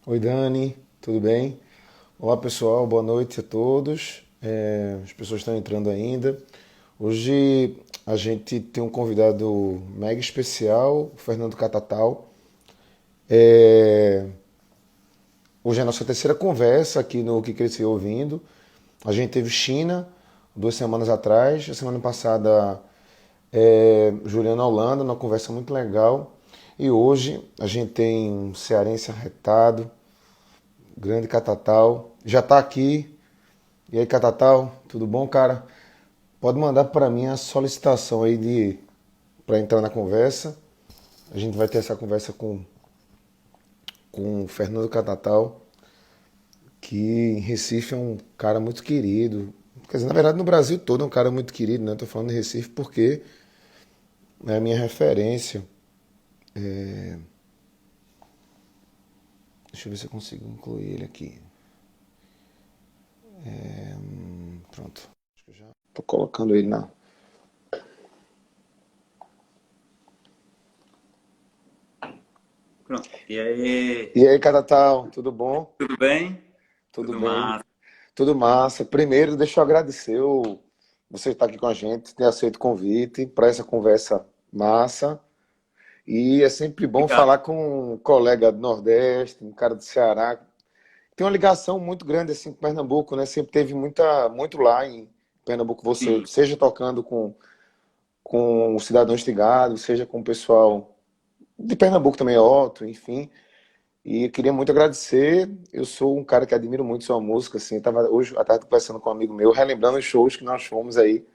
Oi, Dani, tudo bem? Olá, pessoal, boa noite a todos. As pessoas estão entrando ainda. Hoje a gente tem um convidado mega especial, o Fernando Catatal. É, Hoje é a nossa terceira conversa aqui no Que Cresceu Ouvindo. A gente teve China 2 semanas atrás, a semana passada Juliana Holanda, uma conversa muito legal. E hoje a gente tem um cearense arretado, grande Catatal. Já está aqui. E aí, Catatal, tudo bom, cara? Pode mandar para mim a solicitação aí de para entrar na conversa. A gente vai ter essa conversa com o Fernando Catatal, que em Recife é um cara muito querido. Quer dizer, na verdade, no Brasil todo é um cara muito querido, né? Tô falando de Recife porque é a minha referência. Deixa eu ver se eu consigo incluir ele aqui. Pronto. Acho que eu já tô colocando ele na. Pronto. E aí, E aí, Catatal, tudo bom? tudo bem? Tudo Tudo bem? massa. Tudo massa. Primeiro, deixa eu agradecer você estar aqui com a gente, ter aceito o convite para essa conversa massa. E é sempre bom Obrigado. falar com um colega do Nordeste, um cara do Ceará. Tem uma ligação muito grande assim com Pernambuco, né? Sempre teve muito lá em Pernambuco, você, Sim. seja tocando com o Cidadão Estigado, seja com o pessoal de Pernambuco também, Otto, enfim. E eu queria muito agradecer. Eu sou um cara que admiro muito sua música, assim. Eu tava hoje à tarde conversando com um amigo meu, relembrando os shows que nós fomos aí.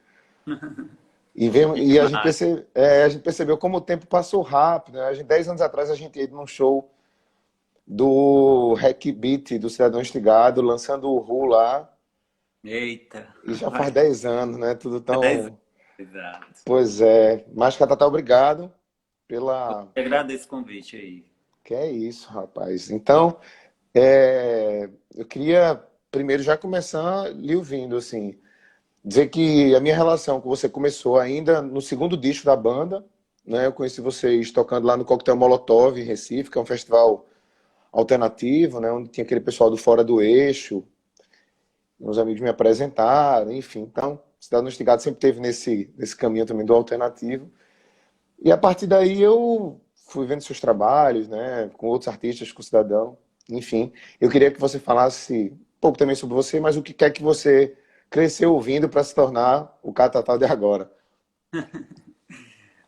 Que E massa. a gente percebeu como o tempo passou rápido, né? 10 anos atrás a gente ia num show do Hack Beat, do Cidadão Estigado, lançando o Ru lá. Eita. E já Vai faz 10 anos, né? Tudo ter 10 anos. tão. Exato. Pois é. Mas, Catatá, obrigado pela. Eu agradeço o convite aí. Que é isso, rapaz. Então, eu queria primeiro já começar lhe ouvindo, assim. Dizer que a minha relação com você começou ainda no segundo disco da banda, né? Eu conheci vocês tocando lá no Coquetel Molotov, em Recife, que é um festival alternativo, né? Onde tinha aquele pessoal do Fora do Eixo, uns amigos me apresentaram, enfim. Então, Cidade no Estigado sempre teve nesse caminho também do alternativo. E a partir daí eu fui vendo seus trabalhos, né? Com outros artistas, com o Cidadão, enfim. Eu queria que você falasse um pouco também sobre você, mas o que quer que você cresceu ouvindo para se tornar o Catatal de agora.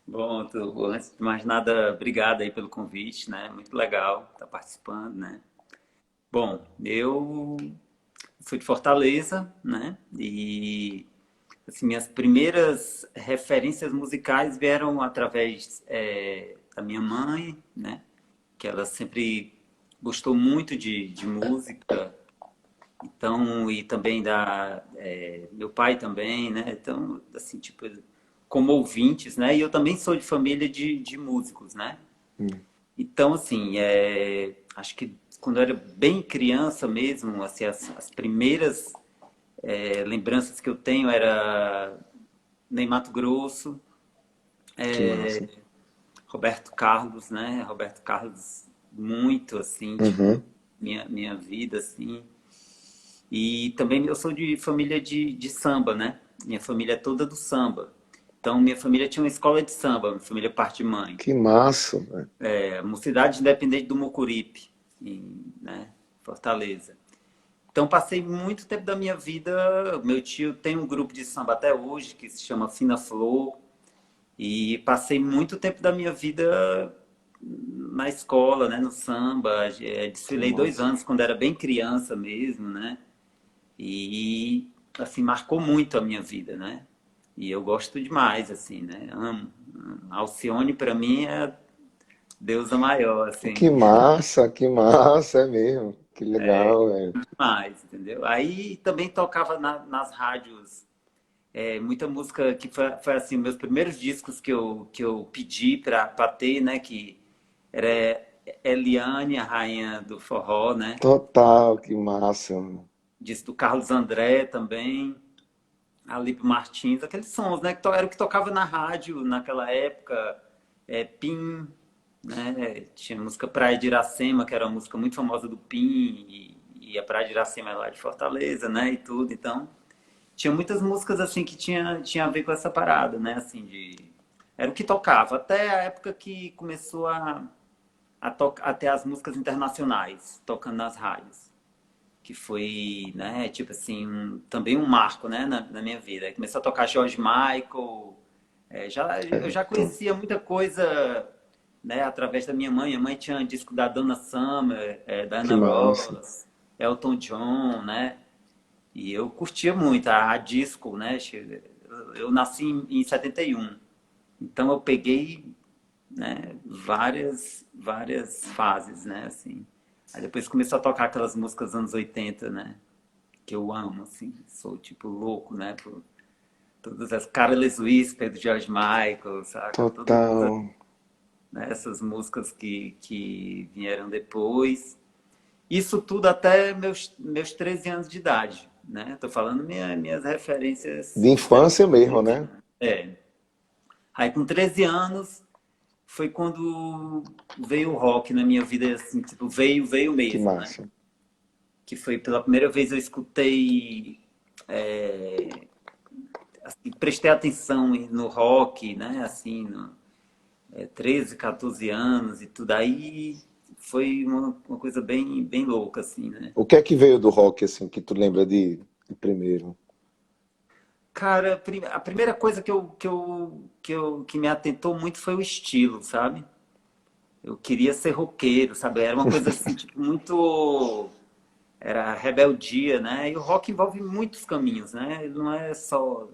Bom, antes de mais nada, obrigado aí pelo convite, né? Muito legal estar participando, né? Bom, eu sou de Fortaleza, né? E assim, minhas primeiras referências musicais vieram através da minha mãe, né? Que ela sempre gostou muito de música, então, e também meu pai também, né? Então, assim, tipo, como ouvintes, né? E eu também sou de família de músicos, né? Hum. Então, assim, acho que quando eu era bem criança mesmo, assim, as primeiras lembranças que eu tenho era Ney Matogrosso, Que massa. Roberto Carlos, né? Roberto Carlos muito assim, tipo, Uhum. minha vida assim. E também eu sou de família de samba, né? Minha família é toda do samba. Então minha família tinha uma escola de samba, minha família parte de mãe. Que massa, velho. Mocidade Independente do Mucuripe, né? Fortaleza. Então passei muito tempo da minha vida. Meu tio tem um grupo de samba até hoje que se chama Fina Flor. E passei muito tempo da minha vida na escola, né, no samba. Que Desfilei dois massa. anos quando era bem criança mesmo, né? E assim marcou muito a minha vida, né? E eu gosto demais, assim, né? Amo. Alcione para mim é deusa maior, assim, Que massa, é mesmo. Que legal, velho. demais, entendeu? Aí também tocava nas rádios muita música que foi assim meus primeiros discos que eu pedi para ter, né? Que era Eliane, a rainha do forró, né? Total, que massa, mano. Disco do Carlos André também, Alipe Martins, aqueles sons, né? Era o que tocava na rádio naquela época, Pim. né? Tinha música Praia de Iracema, que era uma música muito famosa do Pim, e a Praia de Iracema é lá de Fortaleza, né? E tudo, então tinha muitas músicas assim que tinha a ver com essa parada, né? Assim, era o que tocava, até a época que começou a ter as músicas internacionais tocando nas rádios, que foi, né, tipo assim, também um marco, né, na minha vida. Aí começou a tocar George Michael, eu já Certo. conhecia muita coisa, né, através da minha mãe. A mãe tinha disco da Donna Summer, Que Diana massa. Ross, Elton John, né? E eu curtia muito a disco, né? Eu nasci em 71. Então eu peguei, né, várias fases, né, assim. Aí depois começou a tocar aquelas músicas dos anos 80, né, que eu amo, assim, sou tipo louco, né, por todas as Careless Whisper do George Michael, saca? Todas Total. né, essas músicas que vieram depois. Isso tudo até meus 13 anos de idade, né? Tô falando minhas De referências infância mesmo, né? é. Aí com 13 anos foi quando veio o rock na minha vida, assim, tipo, veio Que mesmo, né? massa. Que foi pela primeira vez eu escutei, assim, prestei atenção no rock, né? Assim, 13, 14 anos e tudo. Aí foi uma coisa bem louca, assim, né? O que é que veio do rock, assim, que tu lembra de primeiro? Cara, a primeira coisa que me atentou muito foi o estilo, sabe? Eu queria ser roqueiro, sabe? Era uma coisa assim, tipo, muito. Era rebeldia, né? E o rock envolve muitos caminhos, né? Ele não é só.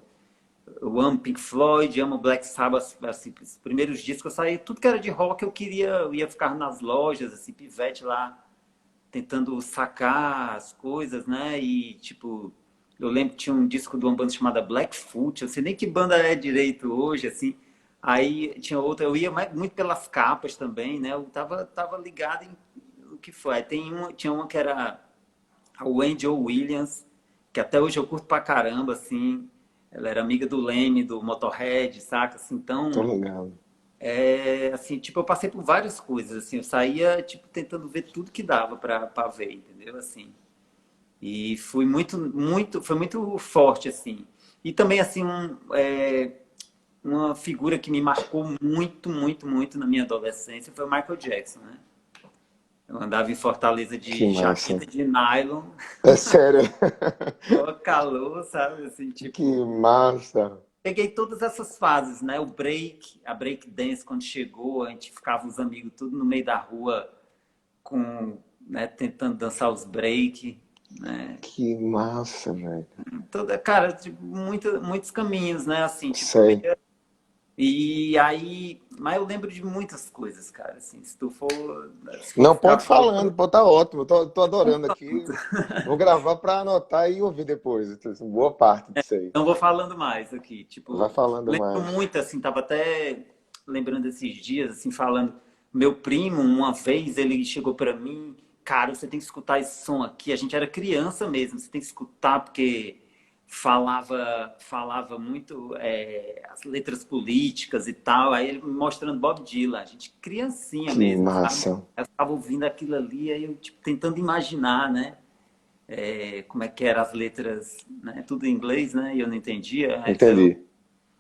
Eu amo Pink Floyd, amo Black Sabbath, assim, os primeiros discos eu saí, tudo que era de rock eu ia ficar nas lojas, assim, pivete lá, tentando sacar as coisas, né? E, tipo, eu lembro que tinha um disco de uma banda chamada Blackfoot, eu sei nem que banda é direito hoje, assim. Aí tinha outra, eu ia muito pelas capas também, né? Eu tava ligado em o que foi. Aí tinha uma que era a Wendy Williams, que até hoje eu curto pra caramba, assim. Ela era amiga do Leme, do Motorhead, saca? Assim, Tô então, ligado. assim, tipo, eu passei por várias coisas, assim. Eu saía, tipo, tentando ver tudo que dava pra ver, entendeu? Assim. E foi muito forte, assim. E também, assim, uma figura que me marcou muito na minha adolescência foi o Michael Jackson, né? Eu andava em Fortaleza Que de massa. jaqueta de nylon, É sério. mó calor, sabe? Assim, Que tipo, massa. peguei todas essas fases, né? O break, a break dance quando chegou, a gente ficava os amigos tudo no meio da rua com, né, tentando dançar os break, né? Que massa, velho. Cara, tipo, muitos caminhos, né? Assim, tipo, eu Sei. ia. E aí, mas eu lembro de muitas coisas, cara, assim, se for Não, ficar pode falando, falando, pode tá ótimo. Tô adorando aqui. Vou gravar pra anotar e ouvir depois. Boa parte disso aí. não vou falando mais aqui, Vai tipo, falando lembro mais. muito, assim, tava até lembrando esses dias, assim, falando, meu primo, uma vez, ele chegou pra mim, cara, você tem que escutar esse som aqui, a gente era criança mesmo, você tem que escutar porque falava muito as letras políticas e tal, aí ele me mostrando Bob Dylan, a gente criancinha Que mesmo, sabe? massa. Eu estava ouvindo aquilo ali, aí eu, tipo, tentando imaginar, né? Como é que eram as letras, né? Tudo em inglês, né? E eu não entendia. Aí Entendi.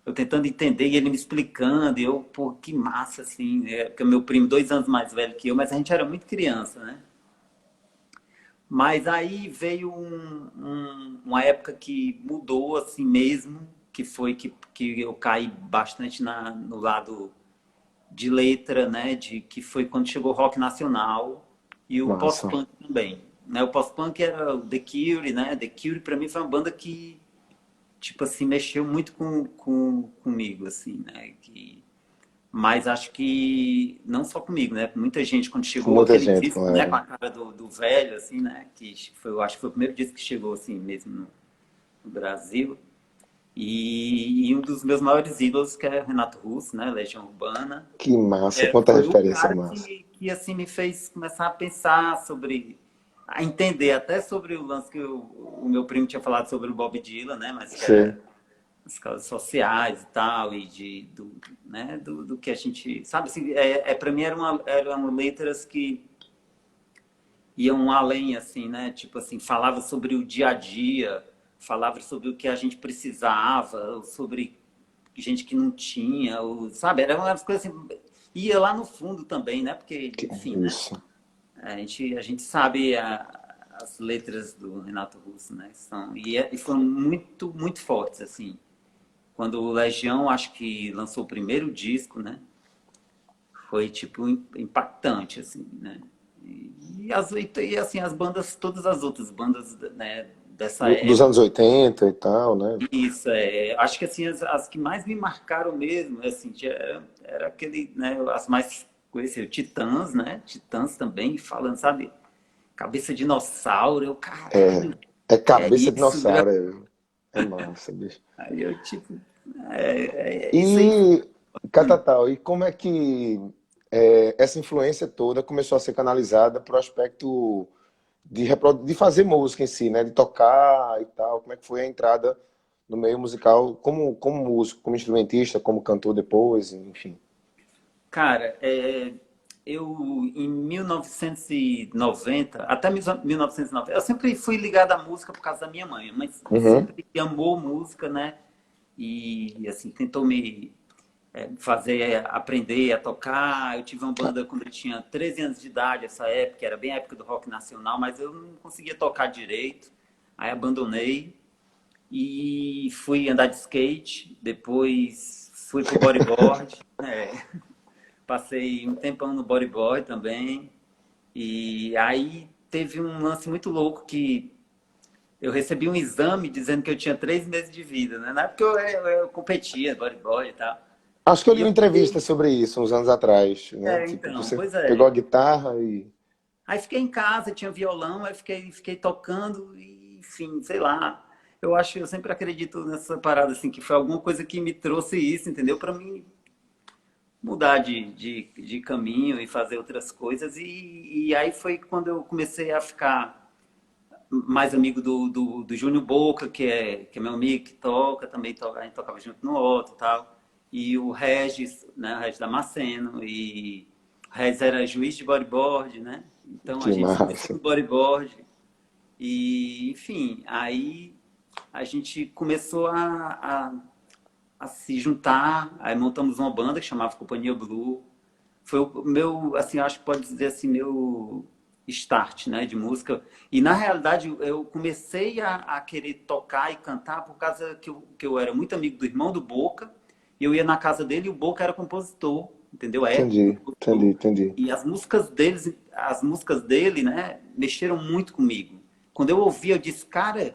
eu tentando entender e ele me explicando, e eu, pô, que massa, assim, né? Porque o meu primo, 2 anos mais velho que eu, mas a gente era muito criança, né? Mas aí veio uma época que mudou assim mesmo, que foi que eu caí bastante no lado de letra, né? Que foi quando chegou o rock nacional e o Massa. pós-punk também. Né? O pós-punk era o The Cure, né? The Cure para mim foi uma banda que tipo assim mexeu muito comigo, assim, né? Mas acho que não só comigo, né? Muita gente, quando Com chegou muita aquele gente, disco, né, com claro. a cara do velho, assim, né? Que foi, eu acho que foi o primeiro disco que chegou assim mesmo no Brasil. E um dos meus maiores ídolos, que é Renato Russo, né? Legião Urbana. Que massa. Quanta Foi o referência cara massa. que assim me fez começar a pensar a entender até sobre o lance que o meu primo tinha falado sobre o Bob Dylan, né? Mas que Sei. era as causas sociais e tal, e né, do que a gente... Sabe, assim, para mim eram letras que iam além, assim, né? Tipo assim, falava sobre o dia a dia, falava sobre o que a gente precisava, sobre gente que não tinha, sabe? Eram umas coisas assim... Ia lá no fundo também, né? Porque, enfim, né? Isso. A gente sabe as letras do Renato Russo, né? E foram muito, muito fortes, assim. Quando o Legião, acho que lançou o primeiro disco, né? Foi, tipo, impactante, assim, né? Assim, as bandas, todas as outras bandas, né, dessa Dos época, anos 80 e tal, né? isso, acho que, assim, as que mais me marcaram mesmo, assim, era aquele, né, as mais conhecidas, Titãs, né? Titãs também, falando, sabe? Cabeça de dinossauro, eu, É, caralho, é é cabeça de isso, viu? dinossauro. É massa, bicho. Aí eu, tipo, isso aí. E, Catatal, e como é que essa influência toda começou a ser canalizada para o aspecto de fazer música em si, né? De tocar e tal? Como é que foi a entrada no meio musical como músico, como instrumentista, como cantor depois, enfim. Cara, eu em 1990, até 1990, eu sempre fui ligado à música por causa da minha mãe, mas Uhum. sempre amou música, né? E assim, tentou me fazer aprender a tocar. Eu tive uma banda quando eu tinha 13 anos de idade, essa época, era bem a época do rock nacional, mas eu não conseguia tocar direito. Aí abandonei e fui andar de skate, depois fui pro bodyboard. Passei um tempão no bodyboard também. E aí teve um lance muito louco que eu recebi um exame dizendo que eu tinha 3 meses de vida, né? Na época eu competia bodyboard e tal. Acho que eu E li uma eu entrevista fiquei, sobre isso uns anos atrás, né? Tipo, então, você pois pegou a é. guitarra e... Aí fiquei em casa, tinha violão, aí fiquei tocando e, enfim, sei lá. Eu sempre acredito nessa parada, assim, que foi alguma coisa que me trouxe isso, entendeu? Para mim mudar de caminho e fazer outras coisas. E aí foi quando eu comecei a ficar mais amigo do Júnior Boca, que é meu amigo, que toca, também toca, a gente tocava junto no outro e tal. E o Regis, né, o Regis Damasceno, e o Regis era juiz de bodyboard, né? Então a Que gente se conheceu massa. no bodyboard. E, enfim, aí a gente começou a se juntar, aí montamos uma banda que chamava Companhia Blue. Foi o meu, assim, acho que pode dizer assim, meu start, né, de música. E na realidade eu comecei a querer tocar e cantar por causa que eu era muito amigo do irmão do Boca, e eu ia na casa dele e o Boca era compositor, entendeu? Entendi, entendi, Compositor. entendi. E as músicas dele, né, mexeram muito comigo. Quando eu ouvi, eu disse, cara,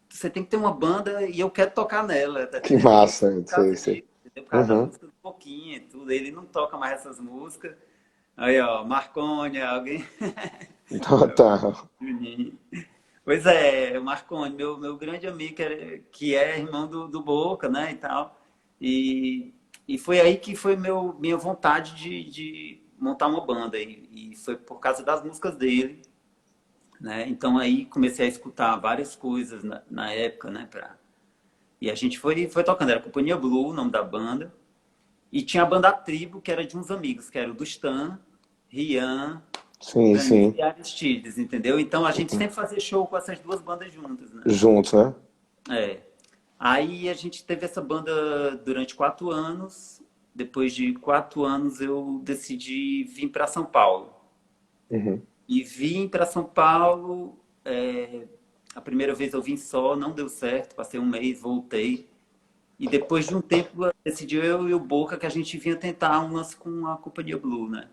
você tem que ter uma banda e eu quero tocar nela, tá Que entendendo? E massa, por sei, causa sei. disso, entendeu? Por causa da Uhum. música do Boquinha e tudo. Ele não toca mais essas músicas. Aí, ó, Marconi, alguém. Total. Juninho. Pois é, o Marconi, meu grande amigo, que é irmão do Boca, né, e tal. E foi aí que foi minha vontade de montar uma banda. E foi por causa das músicas dele, né? Então aí comecei a escutar várias coisas na época, né, e a gente foi tocando, era Companhia Blue, o nome da banda. E tinha a banda Tribo, que era de uns amigos, que era o Dustan, Rian, Sim, Danilo sim. e Aristides, entendeu? Então a gente sempre fazia show com essas duas bandas juntas, né? Juntos, né? É. Aí a gente teve essa banda durante 4 anos. Depois de 4 anos eu decidi vir para São Paulo. Uhum. E vim para São Paulo. A primeira vez eu vim só, não deu certo. Passei um mês, voltei. E depois de um tempo, decidiu eu e o Boca que a gente vinha tentar um lance com a Companhia Blue, né?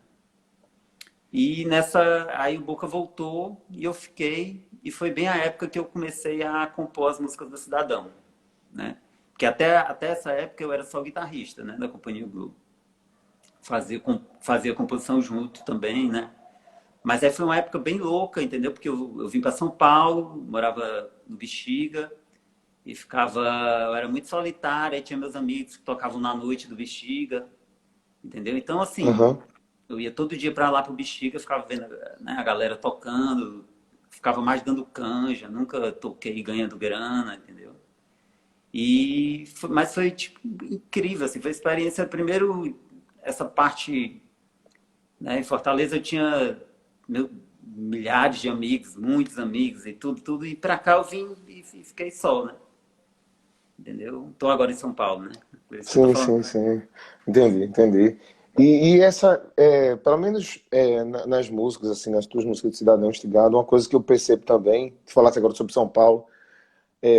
E aí o Boca voltou e eu fiquei, e foi bem a época que eu comecei a compor as músicas do Cidadão, né? Porque até essa época eu era só guitarrista, né, da Companhia Blue. Fazia composição junto também, né? Mas aí foi uma época bem louca, entendeu? Porque eu vim para São Paulo, morava no Bexiga, e eu era muito solitário, aí tinha meus amigos que tocavam na noite do Bexiga, entendeu? Então, assim, Aham. eu ia todo dia para lá pro Bexiga, ficava vendo, né, a galera tocando, ficava mais dando canja, nunca toquei ganhando grana, entendeu? Mas foi tipo incrível, assim, foi experiência primeiro essa parte, né? Em Fortaleza eu tinha milhares de amigos, muitos amigos e tudo. E pra cá eu vim e fiquei só, né? Entendeu? Tô agora em São Paulo, né? Por isso que eu tô Sim, falando. sim, sim. Entendi, entendi. E essa, pelo menos nas músicas, assim, nas tuas músicas de Cidadão Instigado, uma coisa que eu percebo também, tu falasse agora sobre São Paulo,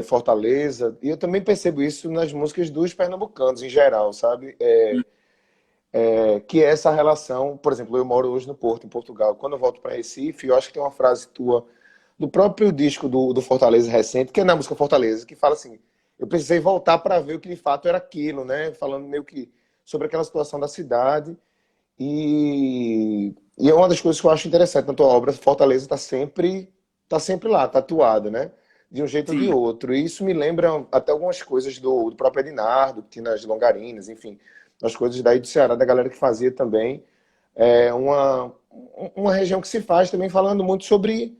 Fortaleza, e eu também percebo isso nas músicas dos pernambucanos em geral, sabe? Que é essa relação, por exemplo, eu moro hoje no Porto, em Portugal. Quando eu volto para Recife, eu acho que tem uma frase tua do próprio disco do Fortaleza recente, que é na música Fortaleza, que fala assim: eu precisei voltar para ver o que de fato era aquilo, né? Falando meio que sobre aquela situação da cidade. E é uma das coisas que eu acho interessante na tua obra. Fortaleza tá sempre lá, tatuada, né? De um jeito ou de Sim, outro. E isso me lembra até algumas coisas do próprio Edinardo, que tinha nas Longarinas, enfim, as coisas daí do Ceará, da galera que fazia também. É uma região que se faz também falando muito sobre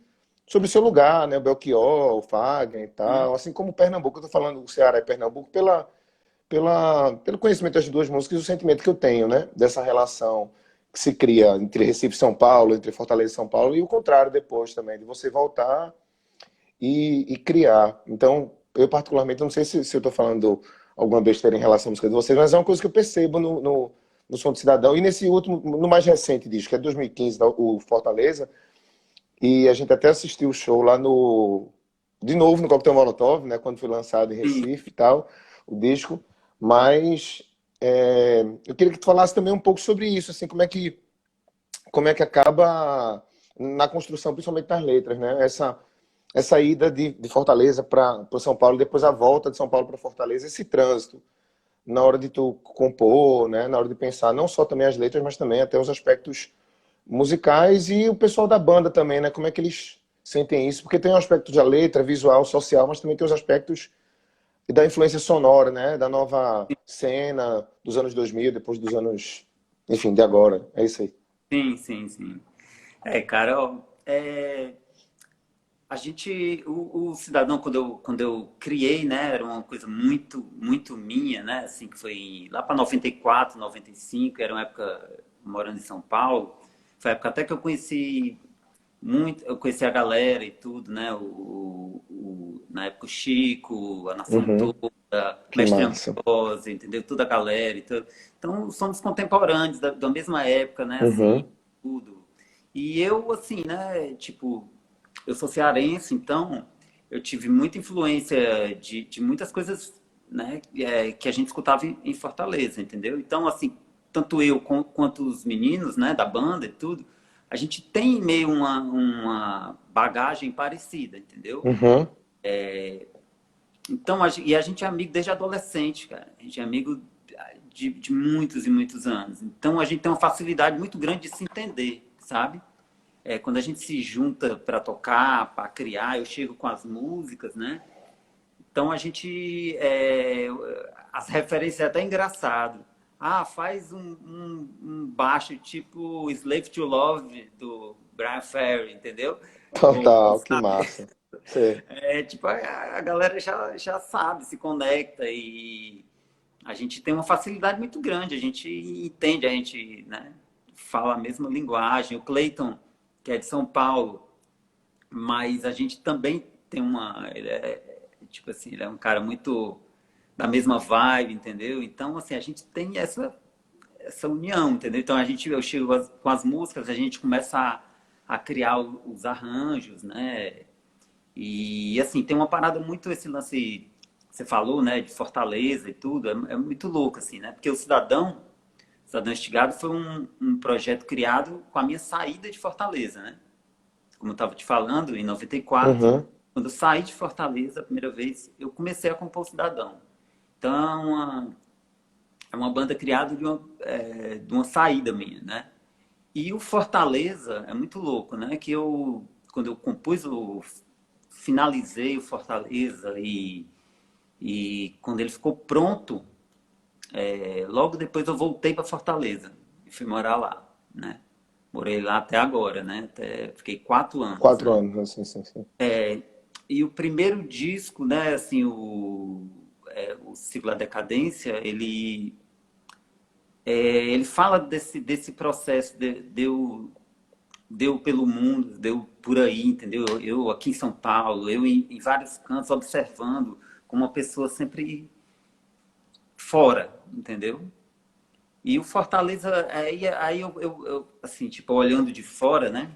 o seu lugar, né? O Belchior, o Fagner e sim, tal. Assim como Pernambuco, eu tô falando do Ceará e Pernambuco pelo conhecimento das duas músicas e o sentimento que eu tenho, né? Dessa relação que se cria entre Recife e São Paulo, entre Fortaleza e São Paulo, e o contrário depois também, de você voltar e criar. Então, eu particularmente, não sei se eu estou falando alguma besteira em relação à música de vocês, mas é uma coisa que eu percebo no Som do Cidadão. E nesse último, no mais recente disco, que é de 2015, o Fortaleza, e a gente até assistiu o show lá de novo no Coquetel Molotov, né, quando foi lançado em sim. Recife e tal, o disco. Mas eu queria que tu falasse também um pouco sobre isso, assim, como é que acaba na construção, principalmente nas letras, né? Essa ida de Fortaleza para São Paulo, depois a volta de São Paulo para Fortaleza, esse trânsito na hora de tu compor, né? Na hora de pensar não só também as letras, mas também até os aspectos musicais e o pessoal da banda também, né? Como é que eles sentem isso? Porque tem um aspecto da letra, visual, social, mas também tem os aspectos da influência sonora, né? Da nova cena dos anos 2000, depois dos anos, enfim, de agora. É isso aí. Sim, sim, sim. É, cara, ó, o Cidadão, quando eu criei, né, era uma coisa muito, muito minha, né, assim, que foi lá para 94, 95, era uma época morando em São Paulo, foi a época até que eu conheci a galera e tudo, né, na época o Chico, a Nação Uhum. Toda, Que Mestre massa. Ambrosi, entendeu, toda a galera e tudo. Então, somos contemporâneos da mesma época, né, assim, Uhum. tudo. E eu, assim, né, tipo, eu sou cearense, então eu tive muita influência de muitas coisas, né, que a gente escutava em Fortaleza, entendeu? Então, assim, tanto eu quanto os meninos, né, da banda e tudo, a gente tem meio uma bagagem parecida, entendeu? Uhum. Então, e a gente é amigo desde adolescente, cara. A gente é amigo de muitos e muitos anos. Então, a gente tem uma facilidade muito grande de se entender, sabe? Quando a gente se junta para tocar, para criar, eu chego com as músicas, né? Então a gente. As referências é até engraçado. Ah, faz um baixo tipo Slave to Love do Brian Ferry, entendeu? Ou Total, que sabe? massa. Sei. Tipo, a galera já sabe, se conecta e a gente tem uma facilidade muito grande, a gente entende, a gente, né, fala a mesma linguagem. O Clayton, que é de São Paulo, mas a gente também tem ele tipo assim, ele é um cara muito da mesma vibe, entendeu? Então, assim, a gente tem essa união, entendeu? Então, eu chego com as músicas, a gente começa a criar os arranjos, né? E, assim, tem uma parada muito, esse lance, você falou, né, de Fortaleza e tudo, é muito louco, assim, né? Porque Cidadão Instigado foi um projeto criado com a minha saída de Fortaleza, né? Como eu estava te falando, em 94, Uhum. quando eu saí de Fortaleza a primeira vez, eu comecei a compor Cidadão. Então é uma banda criada de uma saída minha, né? E o Fortaleza é muito louco, né? Quando eu finalizei o Fortaleza e quando ele ficou pronto, logo depois eu voltei para Fortaleza e fui morar lá, né? Morei lá até agora, né? Fiquei 4 anos, Quatro né? anos, assim, sim, sim. E o primeiro disco, né, assim, o ciclo da decadência, ele fala desse processo deu pelo mundo, deu por aí, entendeu? Eu aqui em São Paulo, eu em vários cantos observando como uma pessoa sempre fora, entendeu? E o Fortaleza, aí assim, tipo, olhando de fora, né?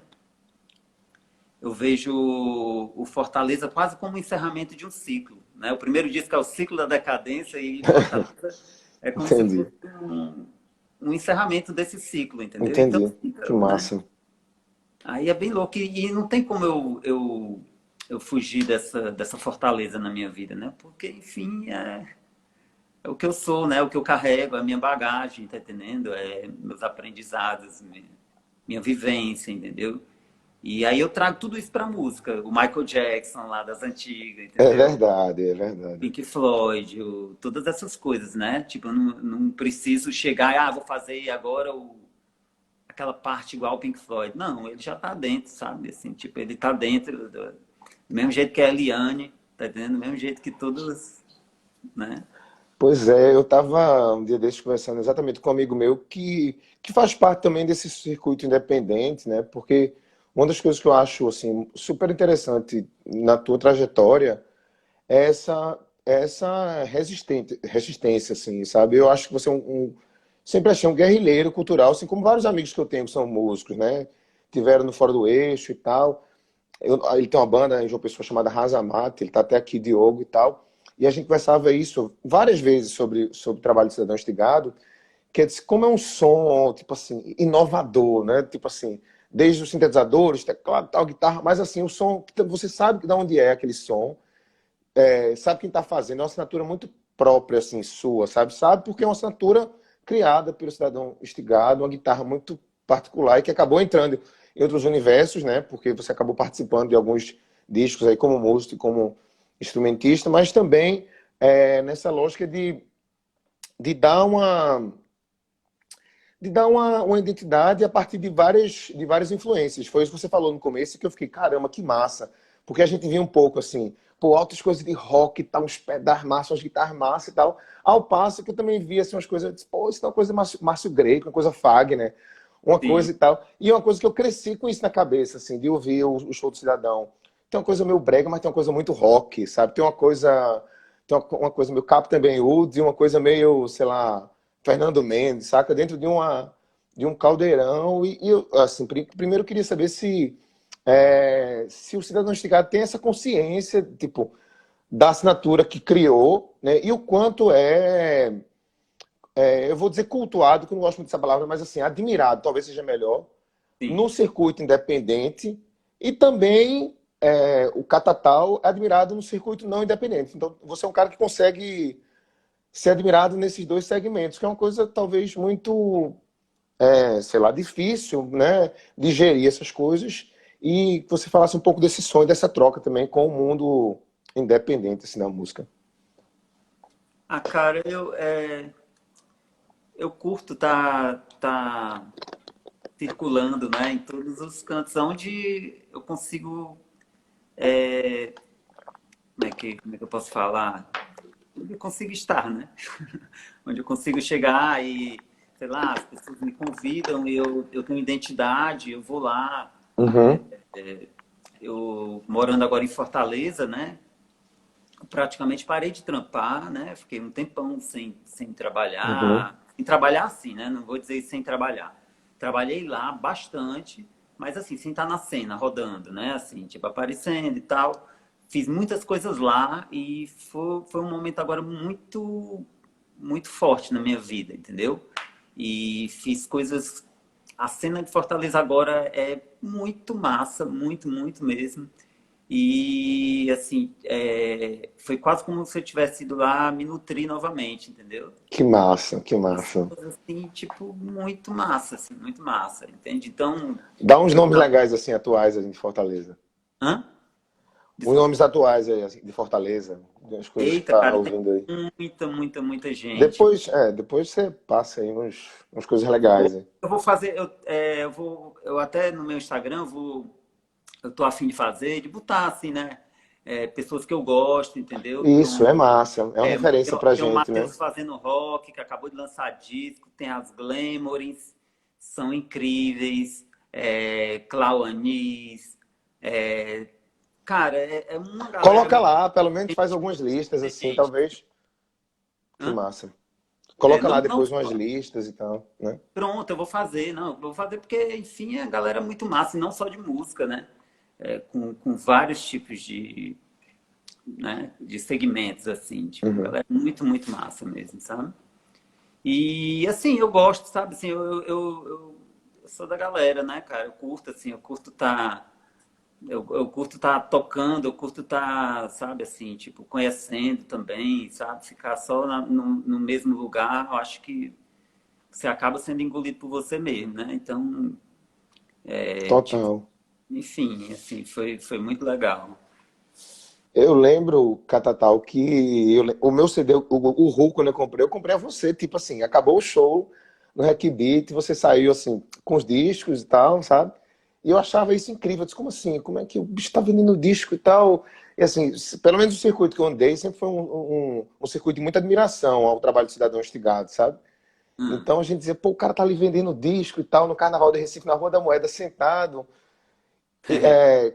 Eu vejo o Fortaleza quase como o encerramento de um ciclo, né? O primeiro disco é o ciclo da decadência e Fortaleza é como se Entendi, fosse um encerramento desse ciclo, entendeu? Então, entendi. Que né? massa. Aí é bem louco e não tem como eu fugir dessa fortaleza na minha vida, né? Porque, enfim, é o que eu sou, né? O que eu carrego, a minha bagagem, tá entendendo? É meus aprendizados, minha vivência, entendeu? E aí eu trago tudo isso pra música. O Michael Jackson lá das antigas, É entendeu? verdade, é verdade. Pink Floyd, todas essas coisas, né? Tipo, eu não preciso chegar e, vou fazer agora aquela parte igual ao Pink Floyd. Não, ele já tá dentro, sabe? Assim, tipo, ele tá dentro do mesmo jeito que a Eliane, tá entendendo? Do mesmo jeito que todos, né? Pois é, eu estava um dia desses conversando exatamente com um amigo meu que faz parte também desse circuito independente, né? Porque uma das coisas que eu acho assim super interessante na tua trajetória é essa resistência, assim, sabe? Eu acho que você é sempre achei um guerrilheiro cultural, assim como vários amigos que eu tenho que são músicos, né? Tiveram no Fora do Eixo e tal. Ele tem uma banda em João Pessoa chamada Rasa Mata, ele tá até aqui, Diogo e tal. E a gente conversava isso várias vezes sobre o trabalho de Cidadão Estigado, que é como é um som, tipo assim, inovador, né? Tipo assim, desde os sintetizadores, teclado, tal, guitarra, mas assim, o som, você sabe de onde é aquele som, sabe quem está fazendo, é uma assinatura muito própria, assim, sua, sabe? Porque é uma assinatura criada pelo Cidadão Estigado, uma guitarra muito particular e que acabou entrando em outros universos, né? Porque você acabou participando de alguns discos aí como músico e como instrumentista, mas também nessa lógica de dar uma identidade a partir de várias influências. Foi isso que você falou no começo que eu fiquei, caramba, que massa. Porque a gente via um pouco assim, pô, altas coisas de rock, tá, uns pedais massa, umas guitarras massa e tal. Ao passo que eu também via assim, umas coisas, pô, isso é uma coisa Márcio Greco, uma coisa Fagner, uma Sim, coisa e tal. E uma coisa que eu cresci com isso na cabeça, assim, de ouvir o show do Cidadão. Tem uma coisa meio brega, mas tem uma coisa muito rock, sabe? Tem uma coisa meio Captain Ben Woods e uma coisa meio, sei lá, Fernando Mendes, saca? Dentro de um caldeirão. E eu, assim, primeiro eu queria saber se o cidadão instigado tem essa consciência, tipo, da assinatura que criou, né? E o quanto eu vou dizer cultuado, que eu não gosto muito dessa palavra, mas assim, admirado, talvez seja melhor, sim. no circuito independente e também o Catatal é admirado no circuito não independente. Então, você é um cara que consegue ser admirado nesses dois segmentos, que é uma coisa talvez muito sei lá, difícil, né, digerir essas coisas e que você falasse um pouco desse sonho, dessa troca também com o mundo independente, assim, da música. Cara, eu curto tá circulando, né, em todos os cantos onde eu consigo, como é que eu posso falar? Onde eu consigo estar, né? Onde eu consigo chegar e, sei lá, as pessoas me convidam e eu tenho identidade, eu vou lá. Uhum, Eu morando agora em Fortaleza, né? Praticamente parei de trampar, né? Fiquei um tempão sem uhum. trabalhar. Sem trabalhar assim, né? Não vou dizer sem trabalhar. Trabalhei lá bastante, mas assim, sem estar na cena, rodando, né? Assim, tipo, aparecendo e tal. Fiz muitas coisas lá e foi um momento agora muito, muito forte na minha vida, entendeu? E fiz coisas. A cena de Fortaleza agora é muito massa, muito, muito mesmo. E assim, foi quase como se eu tivesse ido lá me nutrir novamente, entendeu? Que massa, que As massa. coisas assim, tipo, muito massa, entende? Então, Dá uns eu nomes tava. legais, assim, atuais assim, de Fortaleza. Hã? Uns Desculpa. nomes atuais aí, assim, de Fortaleza, das coisas que Eita, tá cara, tem ouvindo aí. muita gente. Depois você passa aí umas coisas Eu vou, legais aí. eu vou fazer, eu até no meu Instagram, eu tô a fim de fazer, de botar assim, né? pessoas que eu gosto, entendeu? Isso, é massa. É uma referência pra Tem o gente, né? Matheus fazendo rock, que acabou de lançar disco, tem as Glamorins, são incríveis, Clau Anis, é, cara, é uma galera Coloca muito lá, pelo menos faz gente, algumas listas, assim, gente. talvez. Que Hã? massa. Coloca lá Não, não depois umas listas e tal, né? pronto, eu vou fazer, não, eu vou fazer porque, enfim, a galera é muito massa, e não só de música, né? Com vários tipos de segmentos, assim, tipo, a Uhum. galera é muito, muito massa mesmo, sabe? E, assim, eu gosto, sabe, assim, eu sou da galera, né, cara? Eu curto, assim, eu curto tá tocando, eu curto tá, sabe, assim, tipo, conhecendo também, sabe? Ficar só no mesmo lugar, eu acho que você acaba sendo engolido por você mesmo, né? Então, tipo, Total. enfim, assim, foi muito legal. Eu lembro, Catatal, que o meu CD, o Ru, quando eu comprei a você, tipo assim, acabou o show no Hack Beat, você saiu assim, com os discos e tal, sabe? E eu achava isso incrível. Eu disse, como assim? Como é que o bicho tá vendendo disco e tal? E assim, pelo menos o circuito que eu andei sempre foi um circuito de muita admiração ao trabalho do Cidadão Estigado, sabe? Hum. Então a gente dizia, pô, o cara tá ali vendendo disco e tal, no Carnaval de Recife, na Rua da Moeda, sentado,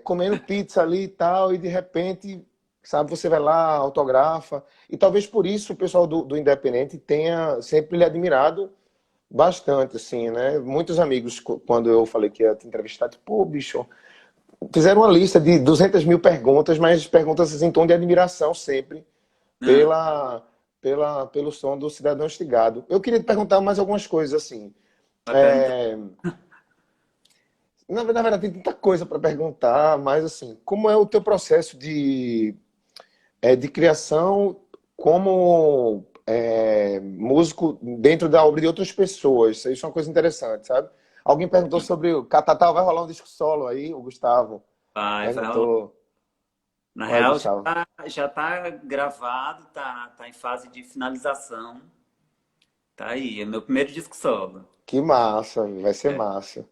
comendo pizza ali e tal, e de repente, sabe, você vai lá, autografa. E talvez por isso o pessoal do Independente tenha sempre lhe admirado bastante, assim, né? Muitos amigos, quando eu falei que ia te entrevistar, tipo, pô, bicho, fizeram uma lista de 200 mil perguntas, mas perguntas assim, em tom de admiração sempre Hum. pela, pelo som do Cidadão Estigado. Eu queria te perguntar mais algumas coisas, assim. Vai perguntar. Na verdade, tem tanta coisa para perguntar, mas assim, como é o teu processo de criação como músico dentro da obra de outras pessoas? Isso é uma coisa interessante, sabe? Alguém perguntou sobre o Catatal, vai rolar um disco solo aí, o Gustavo Vai rolar. perguntou. Na Vai, real, Gustavo. já tá gravado, tá em fase de finalização. Tá aí, é meu primeiro disco solo. Que massa, vai ser É. massa.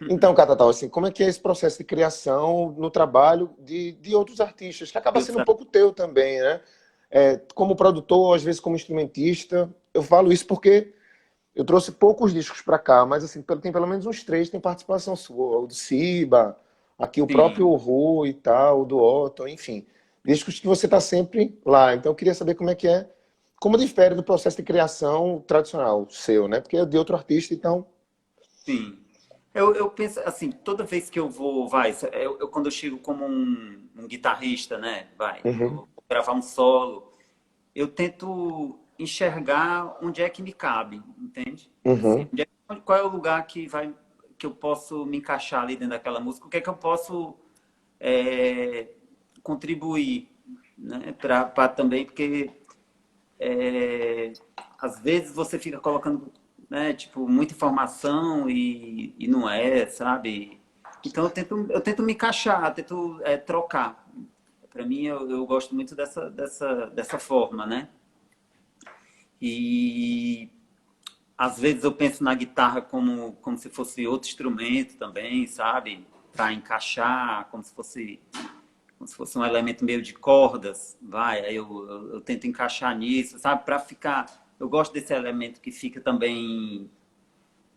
Então, Catatal, assim, como é que é esse processo de criação no trabalho de outros artistas, que acaba Eu sendo um pouco teu também, né? Como produtor, às vezes como instrumentista. Eu falo isso porque eu trouxe poucos discos para cá, mas assim, tem pelo menos uns três que tem participação sua. O do Siba, aqui o sim, próprio Ru e tal, o do Otto, enfim. Discos que você está sempre lá. Então eu queria saber como é que é, como difere do processo de criação tradicional seu, né? Porque é de outro artista, então. sim. Eu penso assim, toda vez que eu vou, quando eu chego como um guitarrista, né, Uhum, vou gravar um solo, eu tento enxergar onde é que me cabe, entende? Assim, uhum, qual é o lugar que eu posso me encaixar ali dentro daquela música? O que é que eu posso é, contribuir, né? Para também, porque é, às vezes você fica colocando, né, tipo, muita informação e não é, sabe? Então eu tento me encaixar, tento trocar. Para mim, eu gosto muito dessa forma, né? E às vezes eu penso na guitarra como se fosse outro instrumento também, sabe? Para encaixar, como se fosse um elemento meio de cordas, aí eu tento encaixar nisso, sabe? Para ficar. Eu gosto desse elemento que fica também,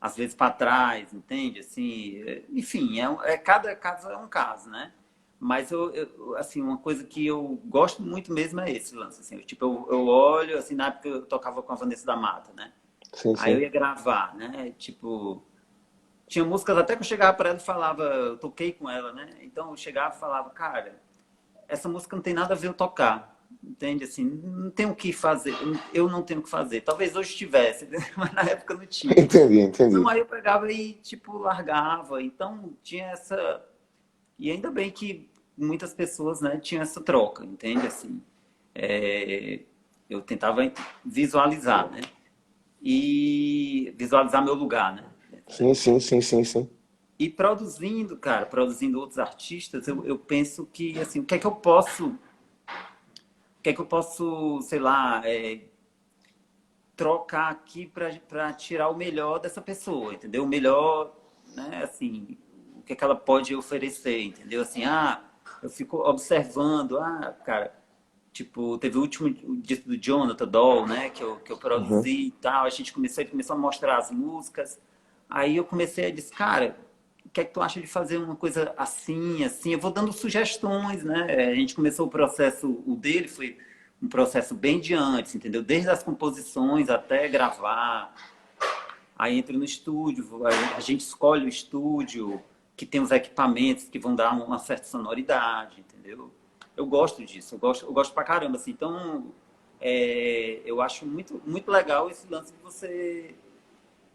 às vezes, para trás, entende? Assim, enfim, cada caso é um caso, né? Mas assim, uma coisa que eu gosto muito mesmo é esse lance, assim, tipo, eu olho, assim, na época eu tocava com a Vanessa da Mata, né? sim, Aí eu sim. ia gravar, né? Tipo, tinha músicas até que eu chegava para ela e falava, eu toquei com ela, né? Então eu chegava e falava, cara, essa música não tem nada a ver eu tocar. Entende? Assim, não tem o que fazer. Eu não tenho o que fazer. Talvez hoje tivesse, mas na época não tinha. Entendi, Não, entendi. aí eu pegava e, tipo, largava. Então, tinha essa. E ainda bem que muitas pessoas, né, tinham essa troca, entende? Assim, é, eu tentava visualizar, né? E visualizar meu lugar, né? Sim, sim, sim, sim, sim. E produzindo, cara, produzindo outros artistas, eu penso que, assim, o que é que eu posso, sei lá, trocar aqui para tirar o melhor dessa pessoa, entendeu? O melhor, né, assim, o que é que ela pode oferecer, entendeu? Assim, eu fico observando, cara, tipo, teve o último disco do Jonathan Doll, né, que eu Uhum. produzi e tal, ele começou a mostrar as músicas, aí eu comecei a dizer, cara, o que é que tu acha de fazer uma coisa assim, assim? Eu vou dando sugestões, né? A gente começou o processo, o dele foi um processo bem de antes, entendeu? Desde as composições até gravar, aí entra no estúdio, a gente escolhe o estúdio, que tem os equipamentos que vão dar uma certa sonoridade, entendeu? Eu gosto disso, eu gosto pra caramba, assim. Então, eu acho muito, muito legal esse lance de você,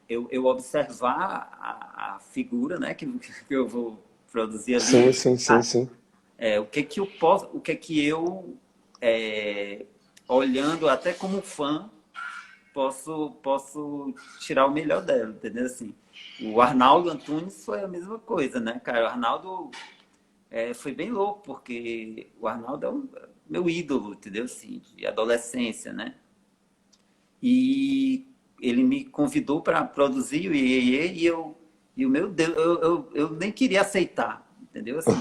eu observar a figura, né, que eu vou produzir Sim, ali. sim, sim, Ah, sim. o que que eu posso, o que que eu, é, olhando até como fã, posso tirar o melhor dela, entendeu? Assim, o Arnaldo Antunes foi a mesma coisa, né, cara? O Arnaldo foi bem louco, porque o Arnaldo é meu ídolo, entendeu? Assim, de adolescência, né? E ele me convidou para produzir o Iê e o meu Deus, eu nem queria aceitar, entendeu? Assim,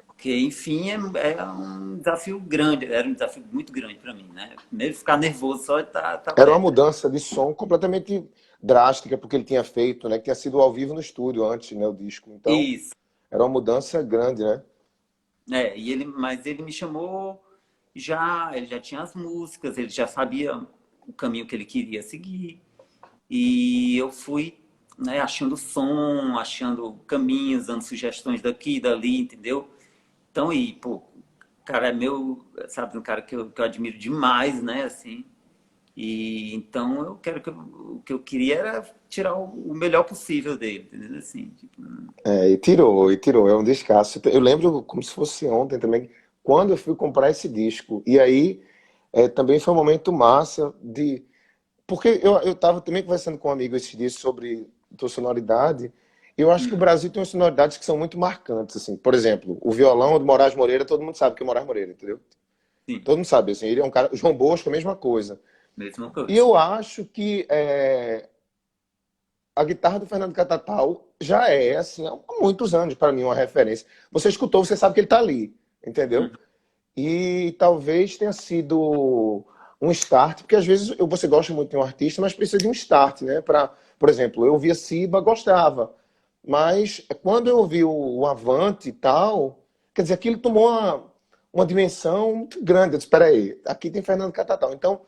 porque, enfim, é um desafio grande, era um desafio muito grande para mim, né? Primeiro ficar nervoso só de tá Era uma perto. mudança de som completamente drástica, porque ele tinha feito, né? Que tinha sido ao vivo no estúdio antes, né? O disco. Então, Isso. era uma mudança grande, né? Mas ele me chamou ele já tinha as músicas, ele já sabia o caminho que ele queria seguir. E eu fui, né, achando som, achando caminhos, dando sugestões daqui e dali, entendeu? Então, pô, o cara é meu, sabe, um cara que eu admiro demais, né, assim. E então eu quero o que eu queria era tirar o melhor possível dele, entendeu? Assim, tipo, É, e tirou, é um descasso. Eu lembro como se fosse ontem também, quando eu fui comprar esse disco. E aí também foi um momento massa de. Porque eu tava também conversando com um amigo esses dias sobre tua sonoridade. E eu acho que o Brasil tem umas sonoridades que são muito marcantes, assim. Por exemplo, o violão do Moraes Moreira, todo mundo sabe que é o Moraes Moreira, entendeu? sim, Todo mundo sabe, assim, ele é um cara. João Bosco, a mesma coisa. mesma E coisa. eu acho que a guitarra do Fernando Catatal já é, assim, há muitos anos, para mim, uma referência. Você escutou, você sabe que ele está ali, entendeu? Uhum. E talvez tenha sido um start, porque às vezes você gosta muito de um artista, mas precisa de um start, né? Por exemplo, eu ouvia Siba, gostava, mas quando eu ouvi o Avante e tal, quer dizer, aquilo tomou uma dimensão muito grande. Eu disse, espera aí, aqui tem Fernando Catatal. Então,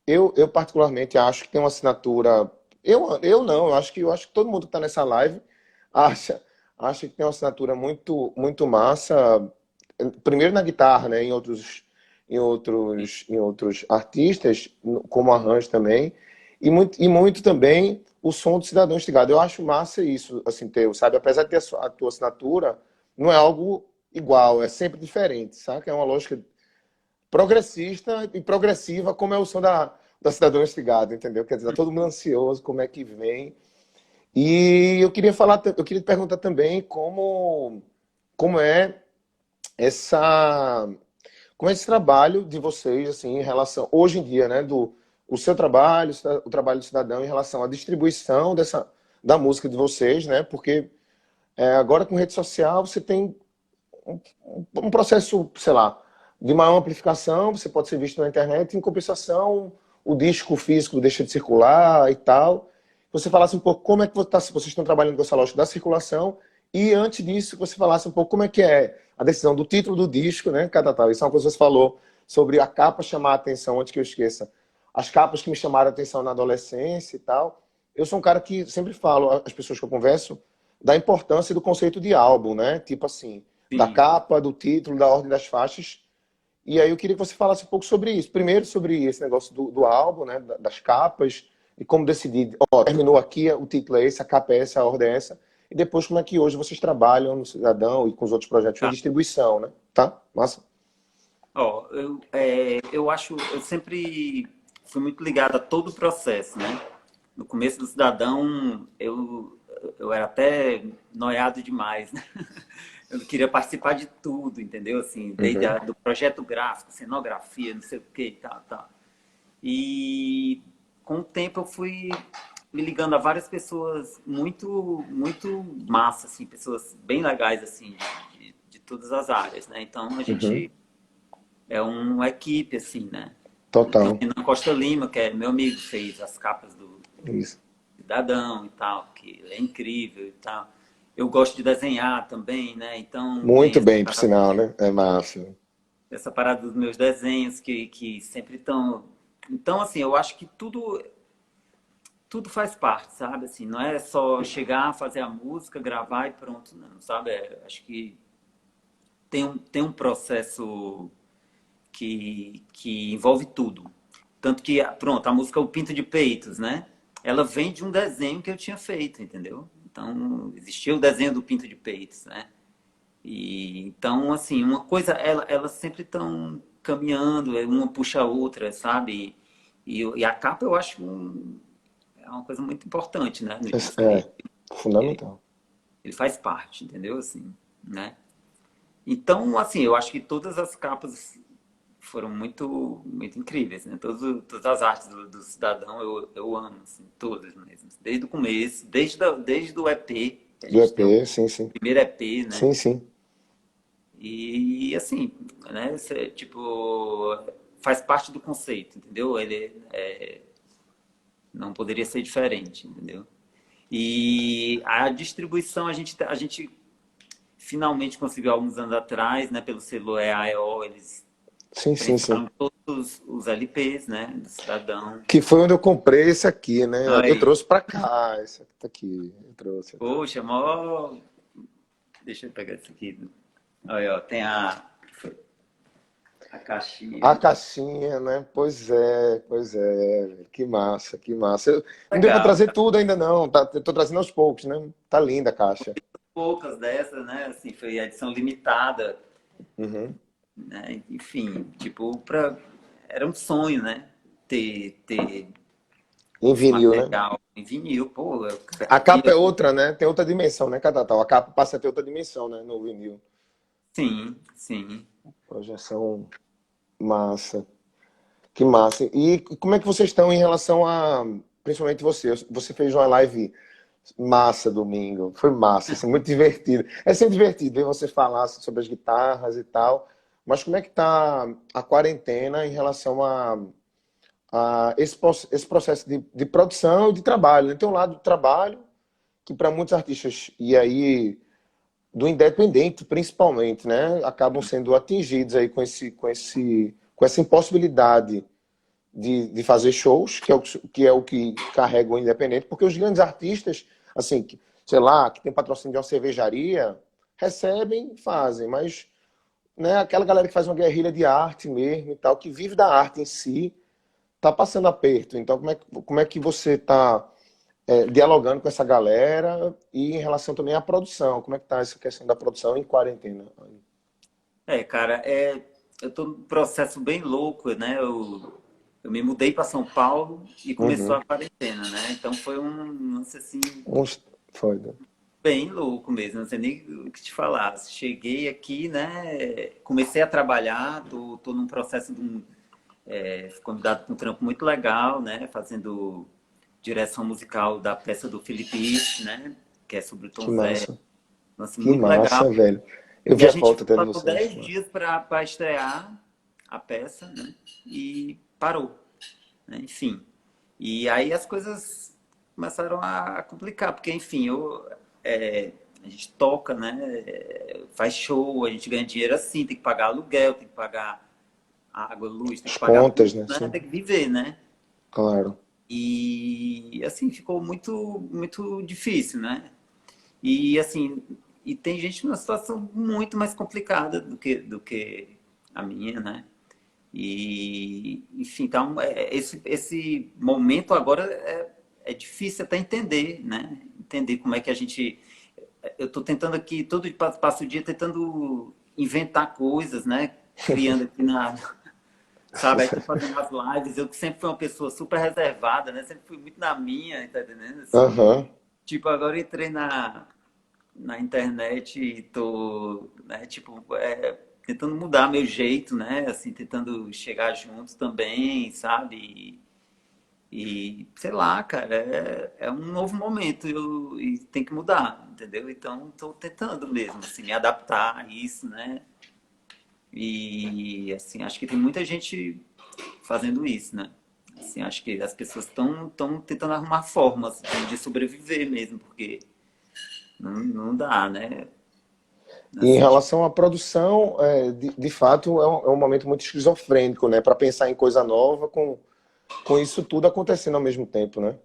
eu particularmente acho que tem uma assinatura. Eu acho que todo mundo que está nessa live acha, acha que tem uma assinatura muito, muito massa. Primeiro na guitarra, né? Em outros artistas, como arranjo também, e muito também o som do Cidadão Instigado. Eu acho massa isso, assim, teu, sabe? Apesar de ter a tua assinatura, não é algo igual, é sempre diferente, sabe? É uma lógica progressista e progressiva, como é o som da Cidadão Instigado, entendeu? Quer dizer, tá todo mundo ansioso, como é que vem. E eu queria te perguntar também como é essa, como é esse trabalho de vocês, assim, em relação, hoje em dia, né, o seu trabalho, o trabalho do cidadão em relação à distribuição da música de vocês, né, porque agora com rede social você tem um processo, sei lá, de maior amplificação, você pode ser visto na internet, em compensação, o disco físico deixa de circular e tal. Você falasse um pouco como é que vocês estão trabalhando com essa lógica da circulação, e antes disso, você falasse um pouco como é que é a decisão do título do disco, né, cada tal. Isso é uma coisa que você falou sobre a capa chamar a atenção, antes que eu esqueça. As capas que me chamaram a atenção na adolescência e tal. Eu sou um cara que sempre falo às pessoas que eu converso da importância do conceito de álbum, né? Tipo assim, da Sim. capa, do título, da ordem das faixas. E aí eu queria que você falasse um pouco sobre isso. Primeiro sobre esse negócio do álbum, né? Das capas, e como decidir, ó, terminou aqui, o título é esse, a capa é essa, a ordem é essa. E depois como é que hoje vocês trabalham no Cidadão e com os outros projetos em Tá. distribuição, né? Tá? Massa? Ó, eu acho, eu sempre fui muito ligado a todo o processo, né? No começo do Cidadão, eu era até noiado demais, né? Eu queria participar de tudo, entendeu? Assim, desde Uhum. do projeto gráfico, cenografia, não sei o que, tal, tal. E com o tempo eu fui me ligando a várias pessoas muito, muito massa, assim, pessoas bem legais, assim, de todas as áreas, né? Então a Uhum. gente é uma equipe, assim, né? Tem o Total. Renan Costa Lima, que é meu amigo, fez as capas do Isso. Cidadão e tal, que é incrível e tal. Eu gosto de desenhar também, né? Então tem Muito bem, por sinal, né? É massa. essa parada dos meus desenhos que sempre estão. Então, assim, eu acho que tudo faz parte, sabe? Assim, não é só chegar, fazer a música, gravar e pronto, não, sabe? Acho que tem um processo que envolve tudo. Tanto que, pronto, a música O Pinto de Peitos, né? Ela vem de um desenho que eu tinha feito, entendeu? Então, existia o desenho do Pinto de Peitos, né? E, então, assim, uma coisa, elas sempre estão caminhando, uma puxa a outra, sabe? E a capa eu acho é uma coisa muito importante, né, no disco. É, fundamental. Ele faz parte, entendeu? Assim, né? Então, assim, eu acho que todas as capas foram muito incríveis, né? Todas as artes do Cidadão eu amo, assim, todas mesmo. Desde o começo, desde o EP, que a Do gente tem o EP, sim, sim. primeiro EP, né? Sim, sim. E assim, né? Tipo, faz parte do conceito, entendeu? Não poderia ser diferente, entendeu? E a distribuição a gente finalmente conseguiu alguns anos atrás, né? Pelo selo EAEO, eles Sim, sim, sim. prensaram todos os LPs, né? Do Cidadão. Que foi onde eu comprei esse aqui, né? Eu Aí, trouxe pra cá, esse aqui tá aqui. Eu trouxe. poxa, mó. Deixa eu pegar isso aqui. Aí, ó, tem a A caixinha. caixinha, né? Pois é, velho. Que massa, que massa. Não deu pra Legal, trazer tudo ainda não, tá, eu tô trazendo aos poucos, né? Tá linda a caixa. poucas dessas, né? Assim, foi a edição limitada, Uhum. né? Enfim, tipo, era um sonho, né? Ter Em esse vinil, né? material em vinil, pô, eu A vi capa é outra, né? Tem outra dimensão, né, Catatal? A capa passa a ter outra dimensão, né, no vinil. sim, sim. Projeção massa. Que massa. E como é que vocês estão em relação a, principalmente você? Você fez uma live massa domingo. Foi massa, assim, muito divertido. É sempre divertido ver você falar sobre as guitarras e tal. Mas como é que tá a quarentena em relação a esse processo de produção e de trabalho, né? Tem um lado do trabalho que para muitos artistas, e aí do independente principalmente, né, acabam sendo atingidos aí com essa impossibilidade de fazer shows, que é o que carrega o independente, porque os grandes artistas, assim, sei lá, que tem patrocínio de uma cervejaria, recebem, fazem, mas né, aquela galera que faz uma guerrilha de arte mesmo e tal, que vive da arte em si, tá passando aperto. Então, como é que você tá dialogando com essa galera e em relação também à produção? Como é que tá essa questão da produção em quarentena? Cara, eu tô num processo bem louco, né? Eu me mudei para São Paulo e começou Uhum. a quarentena, né? Então foi um lance assim Foi, né? bem louco mesmo, não sei nem o que te falar. Cheguei aqui, né? Comecei a trabalhar, tô num processo fui convidado para um trampo muito legal, né? Fazendo direção musical da peça do Felipe Rich, né? Que é sobre o Que Tom Zé. massa. Lance Que muito legal. massa, velho. Eu E vi a a gente foto até de passou vocês. 10 dias para estrear a peça, né? E parou, né? Enfim. E aí as coisas começaram a complicar, porque, enfim, a gente toca, né? Faz show, a gente ganha dinheiro assim, tem que pagar aluguel, tem que pagar água, luz, tem As que pagar tudo, contas, né? né? Sim, Tem que viver, né? claro. E assim ficou muito difícil, né? E assim, e tem gente numa situação muito mais complicada do que a minha, né? E, enfim, então, esse momento agora é difícil até entender, né? Entender como é que a gente. Eu estou tentando aqui, todo passo o dia, tentando inventar coisas, né? Criando aqui sabe, aqui fazendo as lives. Eu que sempre fui uma pessoa super reservada, né? Sempre fui muito na minha, tá entendendo? Assim, Aham. tipo, agora eu entrei na internet e tô, né, tipo, tentando mudar meu jeito, né? Assim, tentando chegar junto também, sabe? E sei lá, cara, é um novo momento e tem que mudar, entendeu? Então, estou tentando mesmo, assim, me adaptar a isso, né? E, assim, acho que tem muita gente fazendo isso, né? Assim, acho que as pessoas estão tentando arrumar formas de sobreviver mesmo, porque não dá, né? E em Assim, tipo, relação à produção, de fato, é um momento muito esquizofrênico, né? Para pensar em coisa nova com isso tudo acontecendo ao mesmo tempo, né?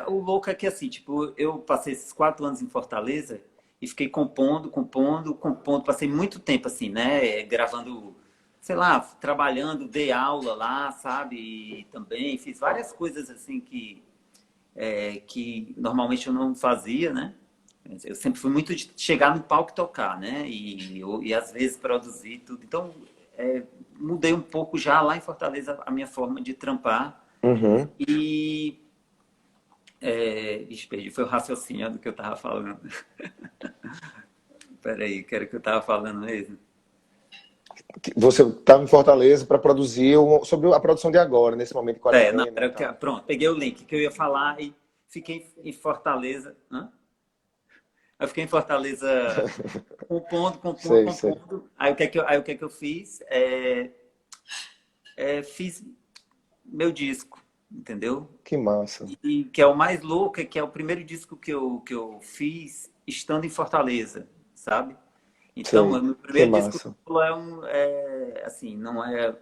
o louco é que assim, tipo, eu passei esses 4 anos em Fortaleza e fiquei compondo, passei muito tempo assim, né, gravando, sei lá, trabalhando, dei aula lá, sabe, e também fiz várias coisas assim que normalmente eu não fazia, né, eu sempre fui muito de chegar no palco e tocar, né, e às vezes produzir tudo, então mudei um pouco já lá em Fortaleza a minha forma de trampar Uhum. e Ixi, perdi, foi o raciocínio do que eu tava falando. Peraí, que era o que eu tava falando mesmo. Você estava em Fortaleza para produzir sobre a produção de agora, nesse momento de Não, quarentena e era o que, tal. pronto, peguei o link que eu ia falar e fiquei em Fortaleza. Hã? Eu fiquei em Fortaleza Sei, sei. compondo. Aí o que é que eu fiz? Fiz meu disco, entendeu? Que massa. E que é o mais louco, é que é o primeiro disco que eu fiz estando em Fortaleza, sabe? Então, o Sei. meu Que primeiro disco massa. assim, não é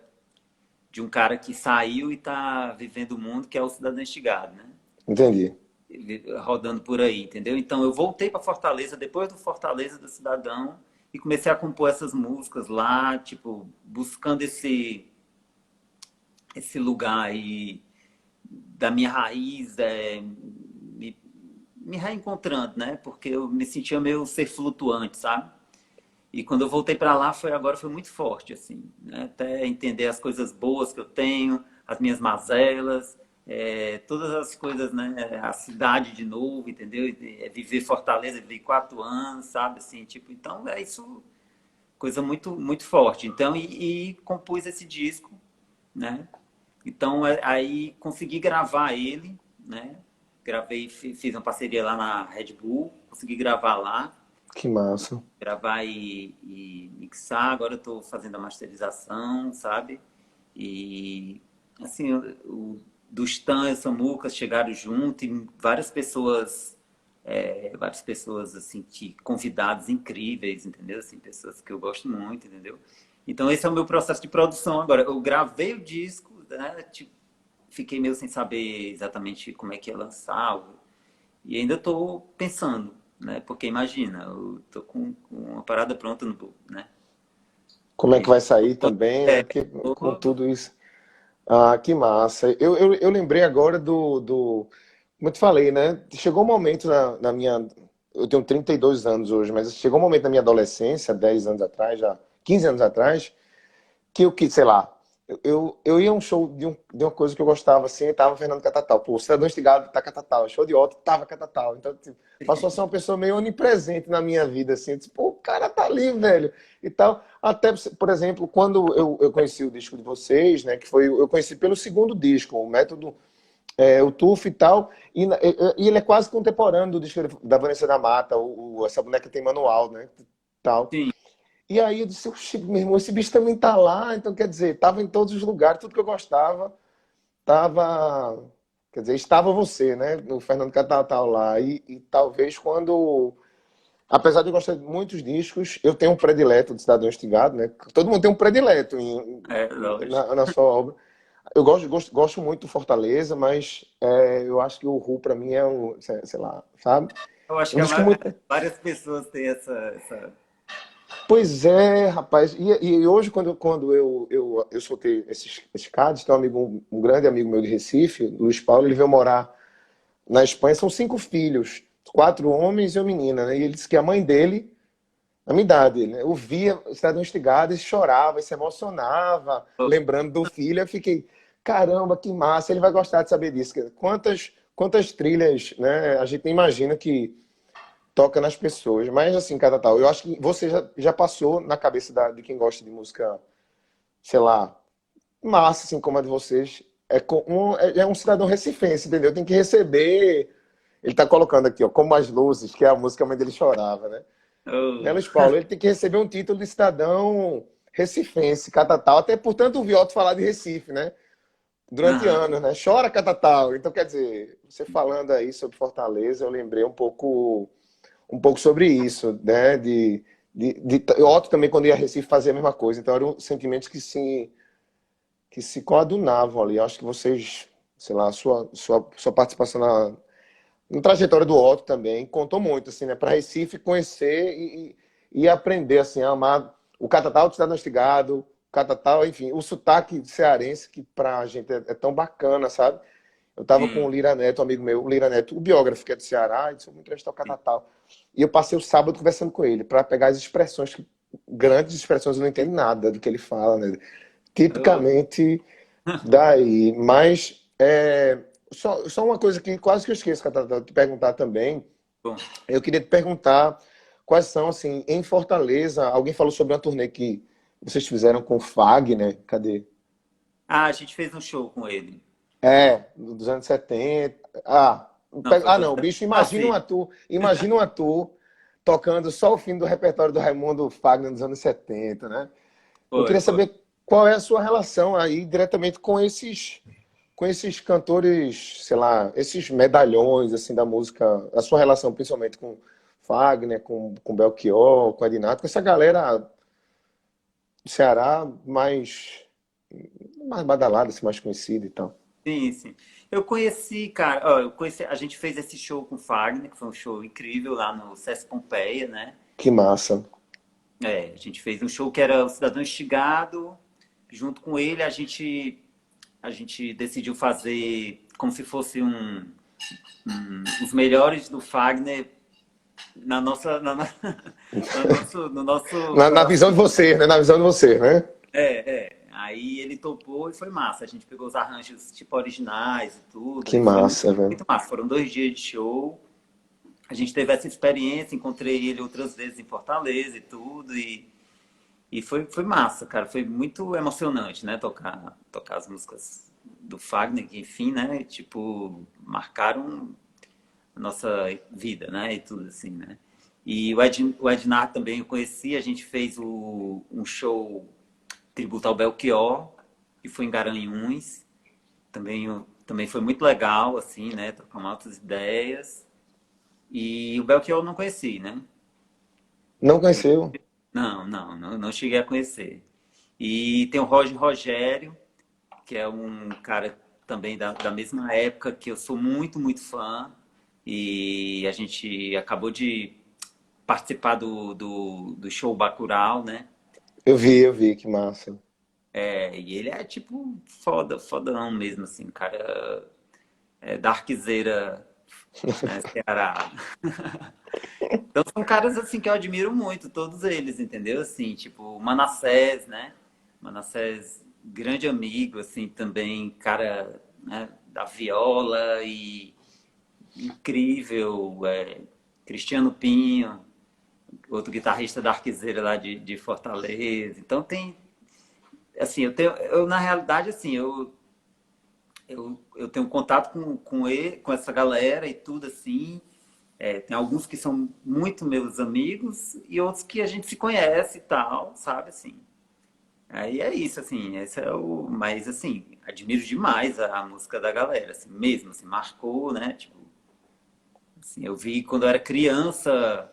de um cara que saiu e está vivendo o mundo, que é o Cidadão Instigado, né? Entendi. Rodando por aí, entendeu? Então, eu voltei para Fortaleza, depois do Fortaleza do Cidadão, e comecei a compor essas músicas lá, tipo, buscando esse lugar aí da minha raiz, me reencontrando, né? Porque eu me sentia meio ser flutuante, sabe? E quando eu voltei para lá, foi muito forte, assim, né? Até entender as coisas boas que eu tenho, as minhas mazelas, todas as coisas, né? A cidade de novo, entendeu? Viver Fortaleza, viver 4 anos, sabe? Assim, tipo, então é isso, coisa muito, muito forte. Então, e compus esse disco, né? Então, aí consegui gravar ele, né? Gravei, fiz uma parceria lá na Red Bull, consegui gravar lá Que massa. gravar e mixar. Agora eu estou fazendo a masterização, sabe? E assim, dos Tan e Samucas chegaram junto e várias pessoas assim, convidados incríveis, entendeu? Assim, pessoas que eu gosto muito, entendeu? Então esse é o meu processo de produção agora. Eu gravei o disco, né? Tipo, fiquei meio sem saber exatamente como é que ia lançar, e ainda estou pensando, né? Porque imagina, eu tô com uma parada pronta né? Como é que E vai sair também, né? Porque com tô- tudo isso. Ah, que massa. Eu lembrei agora como eu te falei, né? Chegou um momento na minha. Eu tenho 32 anos hoje, mas chegou um momento na minha adolescência, 10 anos atrás, já 15 anos atrás, que eu quis, sei lá, eu ia a um show de uma coisa que eu gostava, assim, e tava Fernando Catatal. Pô, o Cidadão Instigado tá Catatal, show de Otto tava Catatal. Então, tipo, passou a ser uma pessoa meio onipresente na minha vida, assim. Eu disse, pô, o cara tá ali, velho. E tal. Até, por exemplo, quando eu conheci o disco de vocês, né, que foi, eu conheci pelo segundo disco, o Método, o Tuf e tal, e ele é quase contemporâneo do disco da Vanessa da Mata, essa boneca tem manual, né, tal. sim, E aí eu disse, "Oxi, meu irmão, esse bicho também tá lá, então quer dizer, tava em todos os lugares, tudo que eu gostava, tava, quer dizer, estava você, né, no Fernando Catatal lá, e talvez quando, apesar de eu gostar de muitos discos, eu tenho um predileto de Cidadão Instigado, né, todo mundo tem um predileto lógico. na sua obra. Eu gosto muito do Fortaleza, mas eu acho que o Ru pra mim é um, sei lá, sabe? Eu acho Um que disco muito. várias pessoas têm essa... Pois é, rapaz. E hoje, quando eu soltei esses cards, tem um grande amigo meu de Recife, Luiz Paulo, ele veio morar na Espanha, são 5 filhos, 4 homens e uma menina, né? E ele disse que a mãe dele, a minha idade, né? Ouvia Cidadão Instigado e chorava, e se emocionava, lembrando do filho. Eu fiquei, caramba, que massa, ele vai gostar de saber disso. Quantas trilhas, né? A gente nem imagina que toca nas pessoas. Mas assim, cada tal. Eu acho que você já passou na cabeça de quem gosta de música, sei lá, massa, assim como a de vocês. É um cidadão recifense, entendeu? Tem que receber Ele tá colocando aqui, ó, Como as Luzes, que é a música Mãe dele chorava, né? Né, Oh, Luiz Paulo? Ele tem que receber um título de cidadão recifense, catatal, até portanto o Vioto falar de Recife, né? Durante aham, anos, né? Chora catatal. Então, quer dizer, você falando aí sobre Fortaleza, eu lembrei um pouco sobre isso, né? Otto também, quando ia a Recife, fazia a mesma coisa. Então, eram sentimentos que se coadunavam ali. Eu acho que vocês, sei lá, sua participação na trajetória do Otto também contou muito, assim, né? Para Recife conhecer e aprender, assim, a amar o catatal do Cidade Mastigado, o catatal, enfim, o sotaque cearense, que pra gente é tão bacana, sabe? Eu tava com o sim, Lira Neto, um amigo meu, o Lira Neto, o biógrafo que é do Ceará, e disse, vamos entrevistar o sim. catatal. E eu passei o sábado conversando com ele, para pegar as expressões, grandes expressões, eu não entendo nada do que ele fala, né? Oh, Tipicamente daí. Mas só uma coisa que quase que eu esqueço, Catatal, de te perguntar também. bom. Eu queria te perguntar quais são, assim, em Fortaleza, alguém falou sobre uma turnê que vocês fizeram com o Fagner, cadê? Ah, a gente fez um show com ele. Dos anos 70. Não, foi dos Não, anos bicho, que eu nasci. imagina um ator tocando só o fim do repertório do Raimundo Fagner dos anos 70, né? Eu Foi, queria foi. saber qual é a sua relação aí diretamente com esses cantores, sei lá, esses medalhões assim da música, a sua relação principalmente com Fagner, com Belchior, com Edinato, com essa galera do Ceará mais badalada, assim, mais conhecida e tal. Sim, sim. Eu conheci, cara, ó, a gente fez esse show com o Fagner, que foi um show incrível lá no Sesc Pompeia, né? Que massa. É, a gente fez um show que era o Cidadão Instigado. Junto com ele, a gente decidiu fazer como se fosse os melhores do Fagner na nossa, no nosso Na visão de coração. você, né? Na visão de você, né? Aí ele topou e foi massa. A gente pegou os arranjos tipo originais e tudo, Que e foi muito, massa, velho. muito massa. Foram 2 dias de show. A gente teve essa experiência, encontrei ele outras vezes em Fortaleza e tudo, e foi massa, cara. Foi muito emocionante, né? Tocar as músicas do Fagner, que, enfim, né? Tipo, marcaram a nossa vida, né? E tudo assim, né? E o Ednar também eu conheci. A gente fez um show tributo ao Belchior, que foi em Garanhuns. Também foi muito legal, assim, né? Trocamos altas ideias. E o Belchior eu não conheci, né? Não Eu conheceu? não cheguei a conhecer. E tem o Roger Rogério, que é um cara também da mesma época que eu sou muito, muito fã. E a gente acabou de participar do show Bacurau, né? Eu vi, que massa. E ele é tipo foda, fodão mesmo, assim, cara darkzeira, né, Ceará. Então são caras assim que eu admiro muito, todos eles, entendeu? Assim, tipo, o Manassés, né? Manassés, grande amigo, assim, também, cara, né, da viola e incrível, Cristiano Pinho, outro guitarrista da Arquiseira lá de Fortaleza. Então tem, assim, eu na realidade, assim, eu tenho contato com essa galera e tudo assim. Tem alguns que são muito meus amigos e outros que a gente se conhece e tal, sabe assim. Aí é isso, assim, esse é o. Mas assim, admiro demais a música da galera, assim, mesmo, assim, marcou, né? Tipo, assim, eu vi quando eu era criança,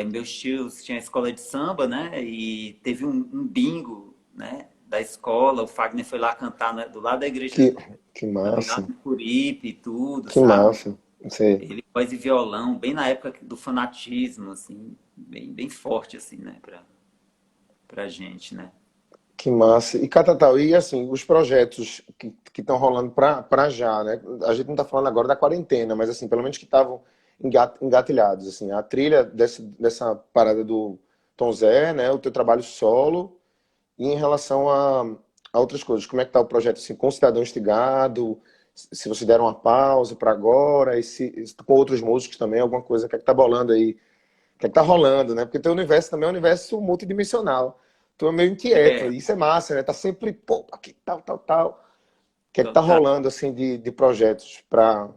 meus tios tinham escola de samba, né? E teve um bingo, né? Da escola, o Fagner foi lá cantar, né, do lado da Que, igreja, que também lá massa. no Curipe e tudo, Que sabe? massa. Não sei. Ele voz e violão, bem na época do fanatismo, assim, bem, bem forte, assim, né, pra gente, né? Que massa. E Catatal, e assim, os projetos que estão rolando para já, né? A gente não está falando agora da quarentena, mas assim, pelo menos que estavam engatilhados, assim, a trilha dessa parada do Tom Zé, né? O teu trabalho solo e em relação a outras coisas. Como é que tá o projeto assim, com o Cidadão Instigado? Se vocês deram uma pausa para agora, com outros músicos também, alguma coisa, o que é que tá bolando aí? O que é que tá rolando, né? Porque teu universo também é um universo multidimensional. Tu é meio inquieto, É, e isso é massa, né? Tá sempre, pô, aqui tal, tal, tal. O que é que tá total. rolando, assim, de projetos para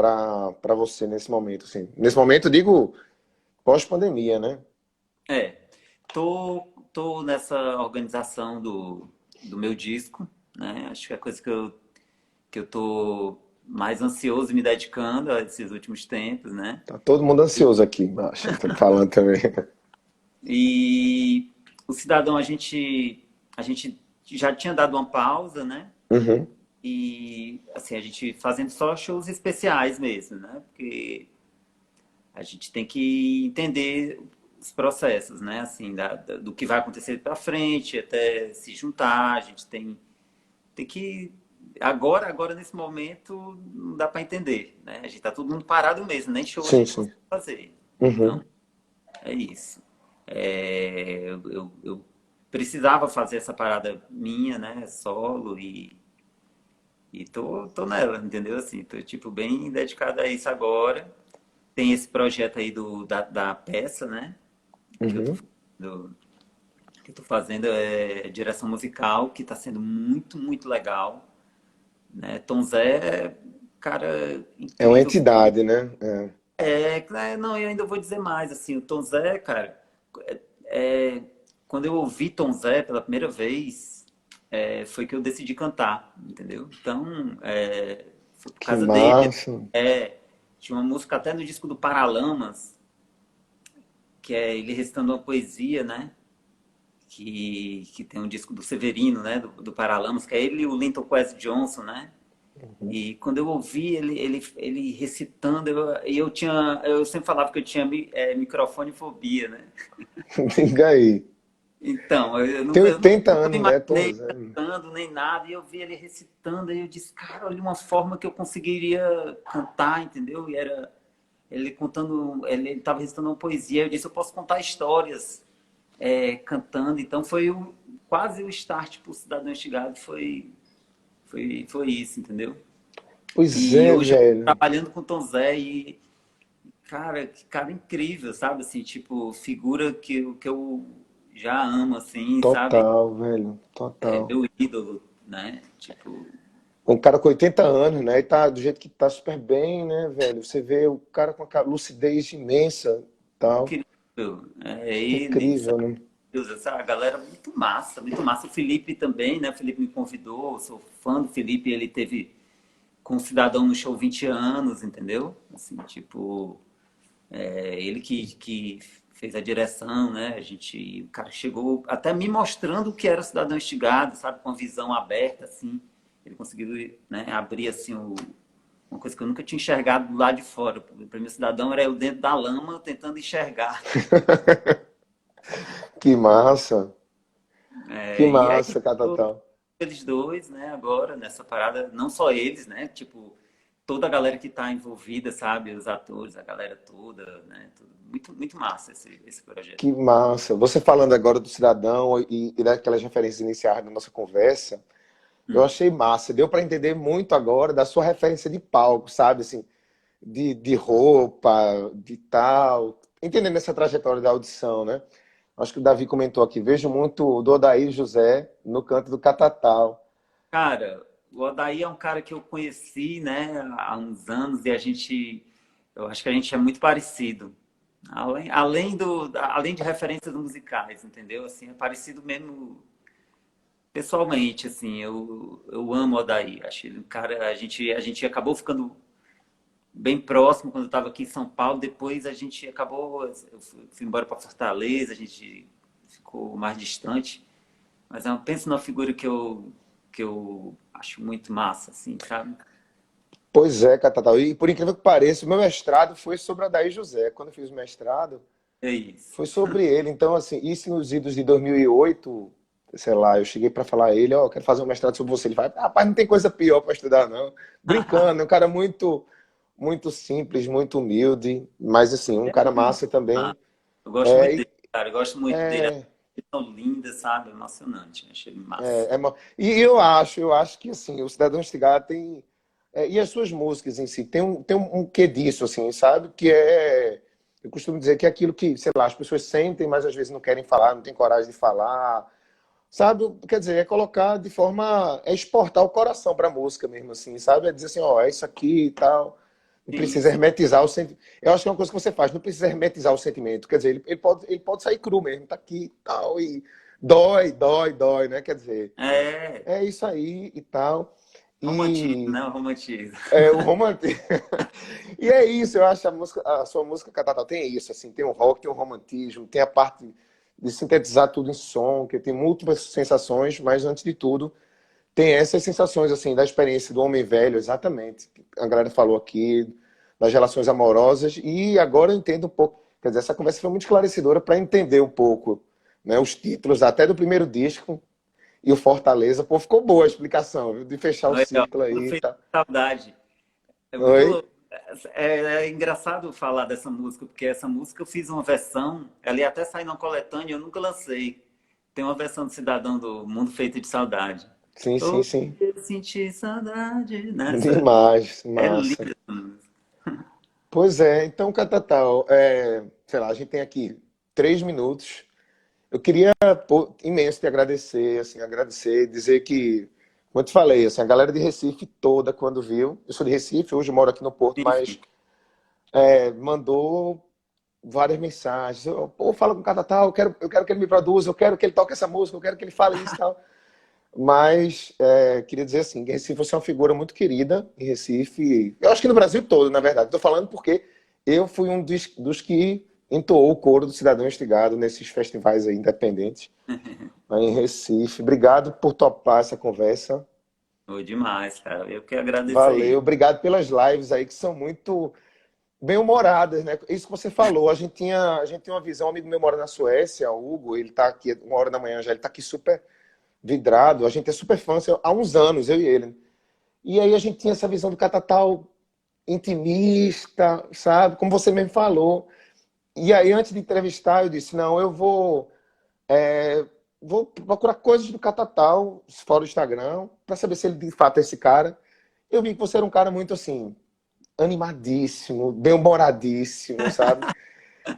para você nesse momento, assim? Nesse momento, eu digo pós-pandemia, né? É, tô nessa organização do meu disco, né? Acho que é a coisa que eu tô mais ansioso e me dedicando a esses últimos tempos, né? Tá todo mundo ansioso aqui, acho, tô falando também. E o Cidadão a gente já tinha dado uma pausa, né? Uhum. E assim, a gente fazendo só shows especiais mesmo, né? Porque a gente tem que entender os processos, né? Assim, do que vai acontecer para frente, até se juntar, a gente tem que agora nesse momento não dá para entender, né? A gente tá todo mundo parado mesmo, nem show a Sim, gente sim. consegue fazer. Uhum. Então, é isso. Eu precisava fazer essa parada minha, né? Solo e tô nela, entendeu? Assim, tô tipo bem dedicado a isso agora. Tem esse projeto aí da peça, né? Que eu tô, Uhum. do- que eu tô fazendo direção musical, que tá sendo muito legal, né? Tom Zé, cara, É uma incrível. entidade, né? É. Não, eu ainda vou dizer mais, assim, o Tom Zé, cara, é, quando eu ouvi Tom Zé pela primeira vez, foi que eu decidi cantar, entendeu? Então, foi por Que causa dele. massa. Tinha uma música até no disco do Paralamas, que é ele recitando uma poesia, né? Que tem um disco do Severino, né? Do Paralamas, que é ele e o Linton Kwesi Johnson, né? E quando eu ouvi ele recitando, eu sempre falava que eu tinha microfonefobia, né? Diga aí. Então, Tem eu 80 nunca me anos, né, Tom imaginei Zé? cantando nem nada, e eu vi ele recitando, e eu disse, cara, olha uma forma que eu conseguiria cantar, entendeu? Ele contando, ele estava recitando uma poesia, eu disse, eu posso contar histórias cantando, então quase o start para o Cidadão Instigado foi isso, entendeu? Pois E é, hoje eu tô velho. trabalhando com o Tom Zé e, cara, que cara incrível, sabe? Assim, tipo, figura que eu já amo, assim, sabe? Total, velho. É Total. meu ídolo, né? Tipo, Um cara com 80 anos, né? E tá do jeito que tá super bem, né, velho? Você vê o cara com aquela lucidez imensa, tal. incrível. É ele, Incrível, sabe? né? Deus, essa galera muito massa, muito massa. O Felipe também, né? O Felipe me convidou, eu sou fã do Felipe, ele teve com o Cidadão no show 20 anos, entendeu? Assim, tipo, ele que fez a direção, né? O cara chegou até me mostrando o que era o Cidadão Instigado, sabe? Com a visão aberta, assim. Ele conseguiu, né, abrir, assim, uma coisa que eu nunca tinha enxergado do lado de fora. Para mim, o Cidadão era eu dentro da lama tentando enxergar. Que massa. Que E aí, massa, Catatal. eles dois, né, agora, nessa parada, não só eles, né? Tipo, toda a galera que está envolvida, sabe? Os atores, a galera toda, né? Muito massa esse projeto. Que massa. Você falando agora do Cidadão e daquelas referências iniciais da nossa conversa, eu Hum. achei massa. Deu para entender muito agora da sua referência de palco, sabe? Assim, de roupa, de tal. Entendendo essa trajetória da audição, né? Acho que o Davi comentou aqui. Vejo muito do Odair José no canto do Catatal. Cara, o Odaí é um cara que eu conheci, né, há uns anos e eu acho que a gente é muito parecido. Além de referências musicais, entendeu? Assim, é parecido mesmo pessoalmente, assim. Eu amo o Odaí. Acho ele um cara, a gente acabou ficando bem próximo quando eu estava aqui em São Paulo. Depois a gente acabou, eu fui embora para Fortaleza, a gente ficou mais distante. Mas pensa numa figura que eu acho muito massa, assim, sabe? Pois é, Catatal. E por incrível que pareça, o meu mestrado foi sobre Odair José. Quando eu fiz o mestrado, É isso. foi sobre ele. Então, assim, isso nos idos de 2008, sei lá, eu cheguei para falar a ele, ó, quero fazer um mestrado sobre você. Ele fala, rapaz, não tem coisa pior para estudar, não. Brincando, é um cara muito simples, muito humilde, mas assim, um cara massa Ah, também. eu gosto muito É, dele, cara. Eu gosto muito dele. é, É tão linda, sabe? Emocionante. Achei ele massa. e eu acho que assim, o Cidadão Instigado tem. E as suas músicas em si, tem um quê disso, assim, sabe? Que é. Eu costumo dizer que é aquilo que, sei lá, as pessoas sentem, mas às vezes não querem falar, não têm coragem de falar. Sabe? Quer dizer, é colocar de forma. É exportar o coração pra música mesmo, assim, sabe? É dizer assim, ó, é isso aqui e tal. Não precisa Isso. hermetizar o sentimento. Eu acho que é uma coisa que você faz, não precisa hermetizar o sentimento. Quer dizer, ele pode sair cru mesmo, tá aqui e tal, e dói, dói, dói, né? Quer dizer, É, é isso aí e tal. romantismo, E né? Romantismo. é o romantismo. E é isso, eu acho a sua música Catatal tem isso, assim, tem um rock, tem um romantismo, tem a parte de sintetizar tudo em som, que tem múltiplas sensações, mas antes de tudo, tem essas sensações, assim, da experiência do homem velho, exatamente. A galera falou aqui, das relações amorosas, e agora eu entendo um pouco. Quer dizer, essa conversa foi muito esclarecedora para entender um pouco, né, os títulos, até do primeiro disco e o Fortaleza. Pô, ficou boa a explicação, viu? De fechar o Aí, ó, ciclo eu aí, fiz tá? saudade. É muito Oi? louco. É engraçado falar dessa música, porque essa música eu fiz uma versão, ela ia até sair na coletânea, eu nunca lancei. Tem uma versão do Cidadão do Mundo Feito de Saudade. Sim, sim, Oh, sim. eu senti saudade. Nessa. Demais, É massa. linda essa música. Pois é, então, Catatal, sei lá, a gente tem aqui 3 minutos. Eu queria, pô, imenso te agradecer, assim, agradecer, dizer que, como eu te falei, assim, a galera de Recife toda, quando viu, eu sou de Recife, hoje moro aqui no Porto, Sim, mas sim. mandou várias mensagens. Pô, fala com o Catatal, eu quero que ele me produza, eu quero que ele toque essa música, eu quero que ele fale isso e tal. Mas queria dizer assim, que Recife você é uma figura muito querida em Recife. Eu acho que no Brasil todo, na verdade. Estou falando porque eu fui um dos que entoou o coro do Cidadão Instigado nesses festivais aí independentes aí em Recife. Obrigado por topar essa conversa. Foi demais, cara. Eu que agradeço Valeu. aí. Obrigado pelas lives aí que são muito bem-humoradas, né? Isso que você falou. A gente tem uma visão, um amigo meu mora na Suécia, o Hugo, ele tá aqui 1 hora da manhã já, ele tá aqui super vidrado. A gente é super fã há uns anos, eu e ele. E aí a gente tinha essa visão do Catatal intimista, sabe? Como você mesmo falou. E aí, antes de entrevistar, eu disse, não, eu vou procurar coisas do Catatal, fora do Instagram, para saber se ele de fato é esse cara. Eu vi que você era um cara muito assim, animadíssimo, bem-humoradíssimo, sabe?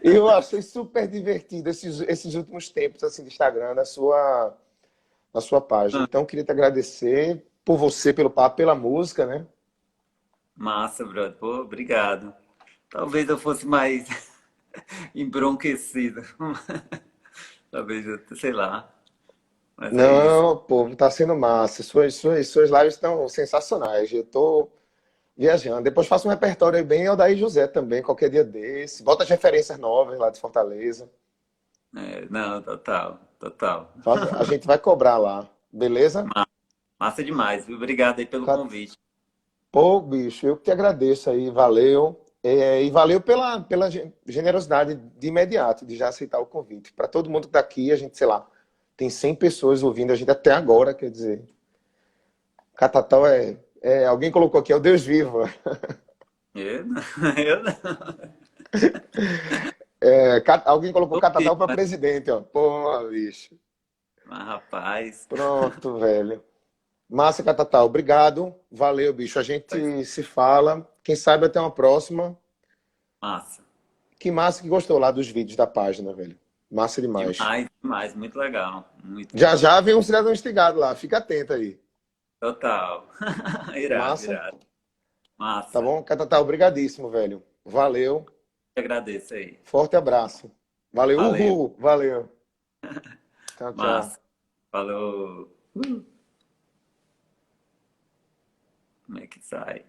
Eu achei super divertido esses últimos tempos assim, de Instagram, na sua página. Ah, Então, queria te agradecer por você, pelo papo, pela música, né? massa, brother. Pô, obrigado. Talvez eu fosse mais embronquecido. Talvez eu, sei lá. Mas é isso. Não, pô, tá sendo massa. Suas lives estão sensacionais. Eu tô viajando. Depois faço um repertório aí bem Aldair José também, qualquer dia desse. Bota as referências novas lá de Fortaleza. É, não, total, total. A gente vai cobrar lá, beleza? Massa demais, viu? Obrigado aí pelo Ca- convite. Pô, bicho, eu que te agradeço aí, valeu. E valeu pela generosidade de imediato, de já aceitar o convite. Para todo mundo que tá aqui, a gente, sei lá, tem 100 pessoas ouvindo a gente até agora, quer dizer. Catatal alguém colocou aqui, é o Deus vivo. Eu não, eu não. Alguém colocou Tô Catatal vivo, para presidente, ó. Pô, bicho. mas rapaz, Pronto, velho. Massa, Catatal. Obrigado. Valeu, bicho. A gente se fala. Quem sabe até uma próxima. massa. Que massa que gostou lá dos vídeos da página, velho. Massa demais. Demais, demais, muito legal. Muito, Já muito. já vem um cidadão instigado lá. Fica atento aí. Total. Irado, Massa? irado. Tá Massa. bom? Catatal, obrigadíssimo, velho. Valeu. Te agradeço aí. Forte abraço. Valeu. Valeu. Uhul. Valeu. Tchau, tchau. Massa. Falou. Como é que sai?